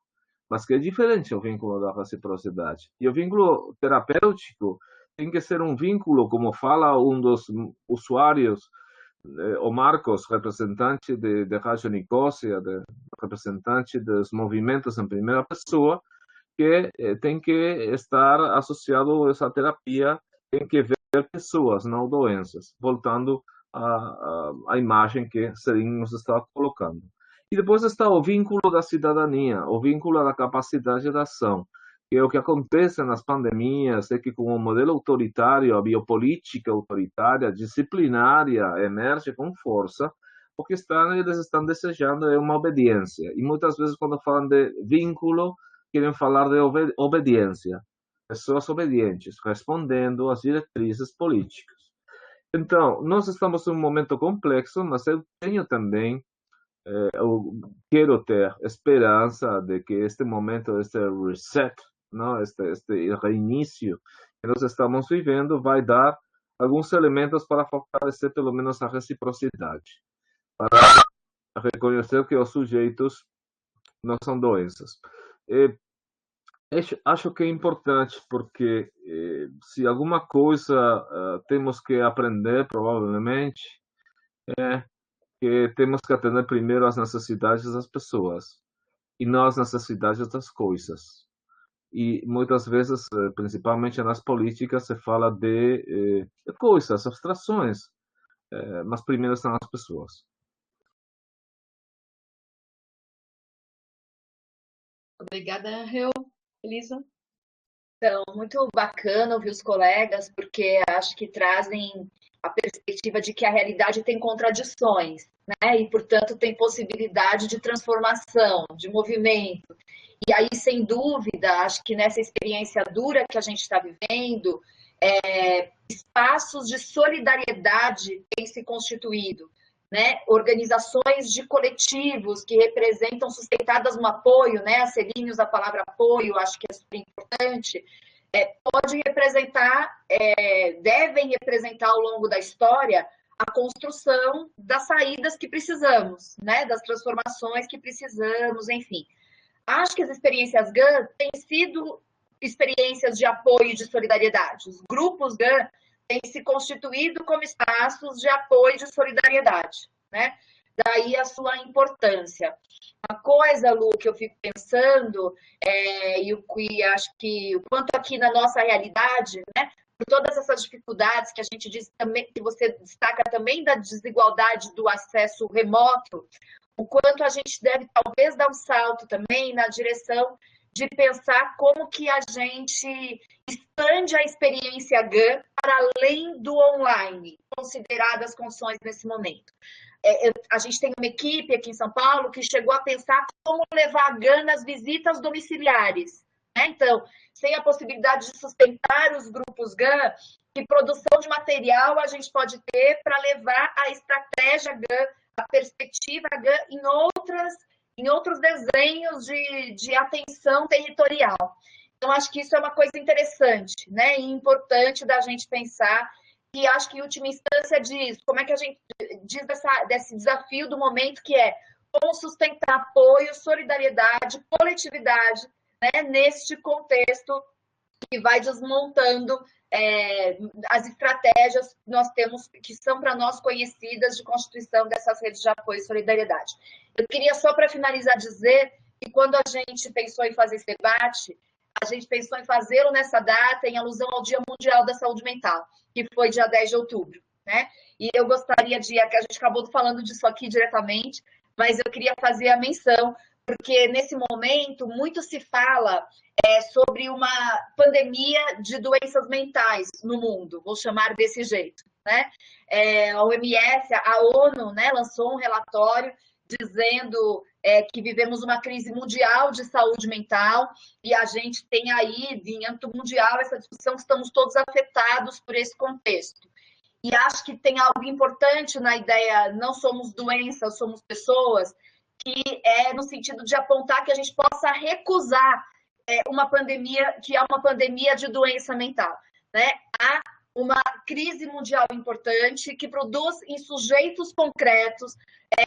mas que é diferente do vínculo da reciprocidade. E o vínculo terapêutico tem que ser um vínculo, como fala um dos usuários, o Marcos, representante de Rádio Nicósia, representante dos movimentos em primeira pessoa, que tem que estar associado a essa terapia, tem que ver pessoas, não doenças, voltando à imagem que Serine nos está colocando. E depois está o vínculo da cidadania, o vínculo da capacidade de ação, que é o que acontece nas pandemias, é que com o modelo autoritário, a biopolítica autoritária, disciplinária, emerge com força, o que eles estão desejando é uma obediência. E muitas vezes, quando falam de vínculo, querem falar de obediência. Pessoas obedientes, respondendo às diretrizes políticas. Então, nós estamos em um momento complexo, mas eu tenho também eu quero ter esperança de que este momento, este reset, não, este reinício que nós estamos vivendo, vai dar alguns elementos para fortalecer pelo menos a reciprocidade, para reconhecer que os sujeitos não são doenças. Acho que é importante porque se alguma coisa temos que aprender, provavelmente, é que temos que atender primeiro às necessidades das pessoas e não às necessidades das coisas. E muitas vezes, principalmente nas políticas, se fala de coisas, abstrações, mas primeiro são as pessoas. Obrigada, Angel. Elisa? Então, muito bacana ouvir os colegas, porque acho que trazem a perspectiva de que a realidade tem contradições, né? E, portanto, tem possibilidade de transformação, de movimento. E aí, sem dúvida, acho que nessa experiência dura que a gente está vivendo, espaços de solidariedade têm se constituído, né? Organizações de coletivos que representam, sustentadas no apoio, né? A Serine usa a palavra apoio, acho que é super importante, podem representar, devem representar ao longo da história a construção das saídas que precisamos, né? Das transformações que precisamos, enfim. Acho que as experiências GAM têm sido experiências de apoio e de solidariedade. Os grupos GAM têm se constituído como espaços de apoio e de solidariedade, né? daí a sua importância. Uma coisa, Lu, que eu fico pensando, e acho que o quanto aqui na nossa realidade, né, por todas essas dificuldades que a gente diz também, que você destaca também da desigualdade do acesso remoto, o quanto a gente deve talvez dar um salto também na direção de pensar como que a gente expande a experiência GAN para além do online, consideradas as condições nesse momento. A gente tem uma equipe aqui em São Paulo que chegou a pensar como levar a GAN nas visitas domiciliares. Né? Então, sem a possibilidade de sustentar os grupos GAN, que produção de material a gente pode ter para levar a estratégia GAN, a perspectiva GAN em outros desenhos de atenção territorial. Então, acho que isso é uma coisa interessante, né? E importante da gente pensar, e acho que, em última instância, diz como é que a gente diz desse desafio do momento, que é como sustentar apoio, solidariedade, coletividade, né? Neste contexto que vai desmontando as estratégias que nós temos, que são para nós conhecidas, de constituição dessas redes de apoio e solidariedade. Eu queria só, para finalizar, dizer que quando a gente pensou em fazer esse debate, a gente pensou em fazê-lo nessa data em alusão ao Dia Mundial da Saúde Mental, que foi dia 10 de outubro, né? E eu gostaria que a gente acabou falando disso aqui diretamente, mas eu queria fazer a menção, porque nesse momento muito se fala sobre uma pandemia de doenças mentais no mundo, vou chamar desse jeito, né? A OMS, a ONU, né, lançou um relatório dizendo que vivemos uma crise mundial de saúde mental e a gente tem aí, em âmbito mundial, essa discussão que estamos todos afetados por esse contexto. E acho que tem algo importante na ideia, não somos doenças, somos pessoas, que é no sentido de apontar que a gente possa recusar uma pandemia, que é uma pandemia de doença mental, né? Há uma crise mundial importante que produz em sujeitos concretos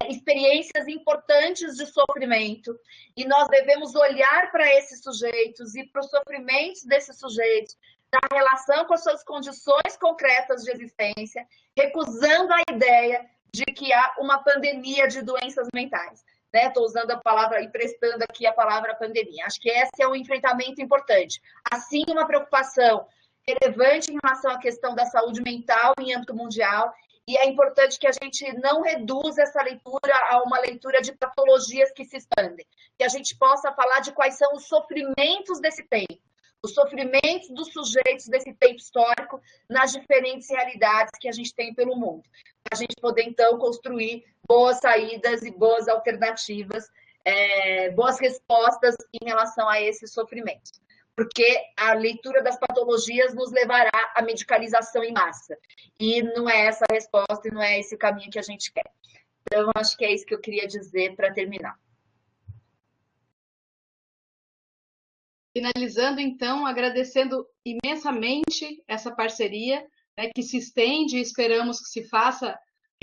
experiências importantes de sofrimento, e nós devemos olhar para esses sujeitos e para os sofrimentos desses sujeitos, na relação com as suas condições concretas de existência, recusando a ideia de que há uma pandemia de doenças mentais. Estou usando a palavra, emprestando aqui a palavra pandemia. Acho que esse é um enfrentamento importante. Assim, uma preocupação relevante em relação à questão da saúde mental em âmbito mundial, e é importante que a gente não reduza essa leitura a uma leitura de patologias que se expandem, que a gente possa falar de quais são os sofrimentos desse tempo, os sofrimentos dos sujeitos desse tempo histórico nas diferentes realidades que a gente tem pelo mundo, para a gente poder, então, construir boas saídas e boas alternativas, boas respostas em relação a esses sofrimentos. Porque a leitura das patologias nos levará à medicalização em massa. E não é essa a resposta e não é esse o caminho que a gente quer. Então, acho que é isso que eu queria dizer para terminar. Finalizando, então, agradecendo imensamente essa parceria, né, que se estende e esperamos que se faça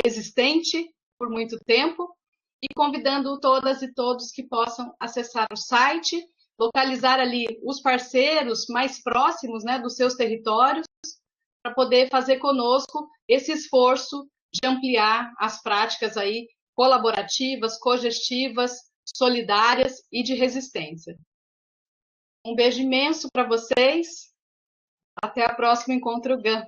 resistente por muito tempo, e convidando todas e todos que possam acessar o site, localizar ali os parceiros mais próximos, né, dos seus territórios, para poder fazer conosco esse esforço de ampliar as práticas aí colaborativas, cogestivas, solidárias e de resistência. Um beijo imenso para vocês. Até a próxima Encontro GAN.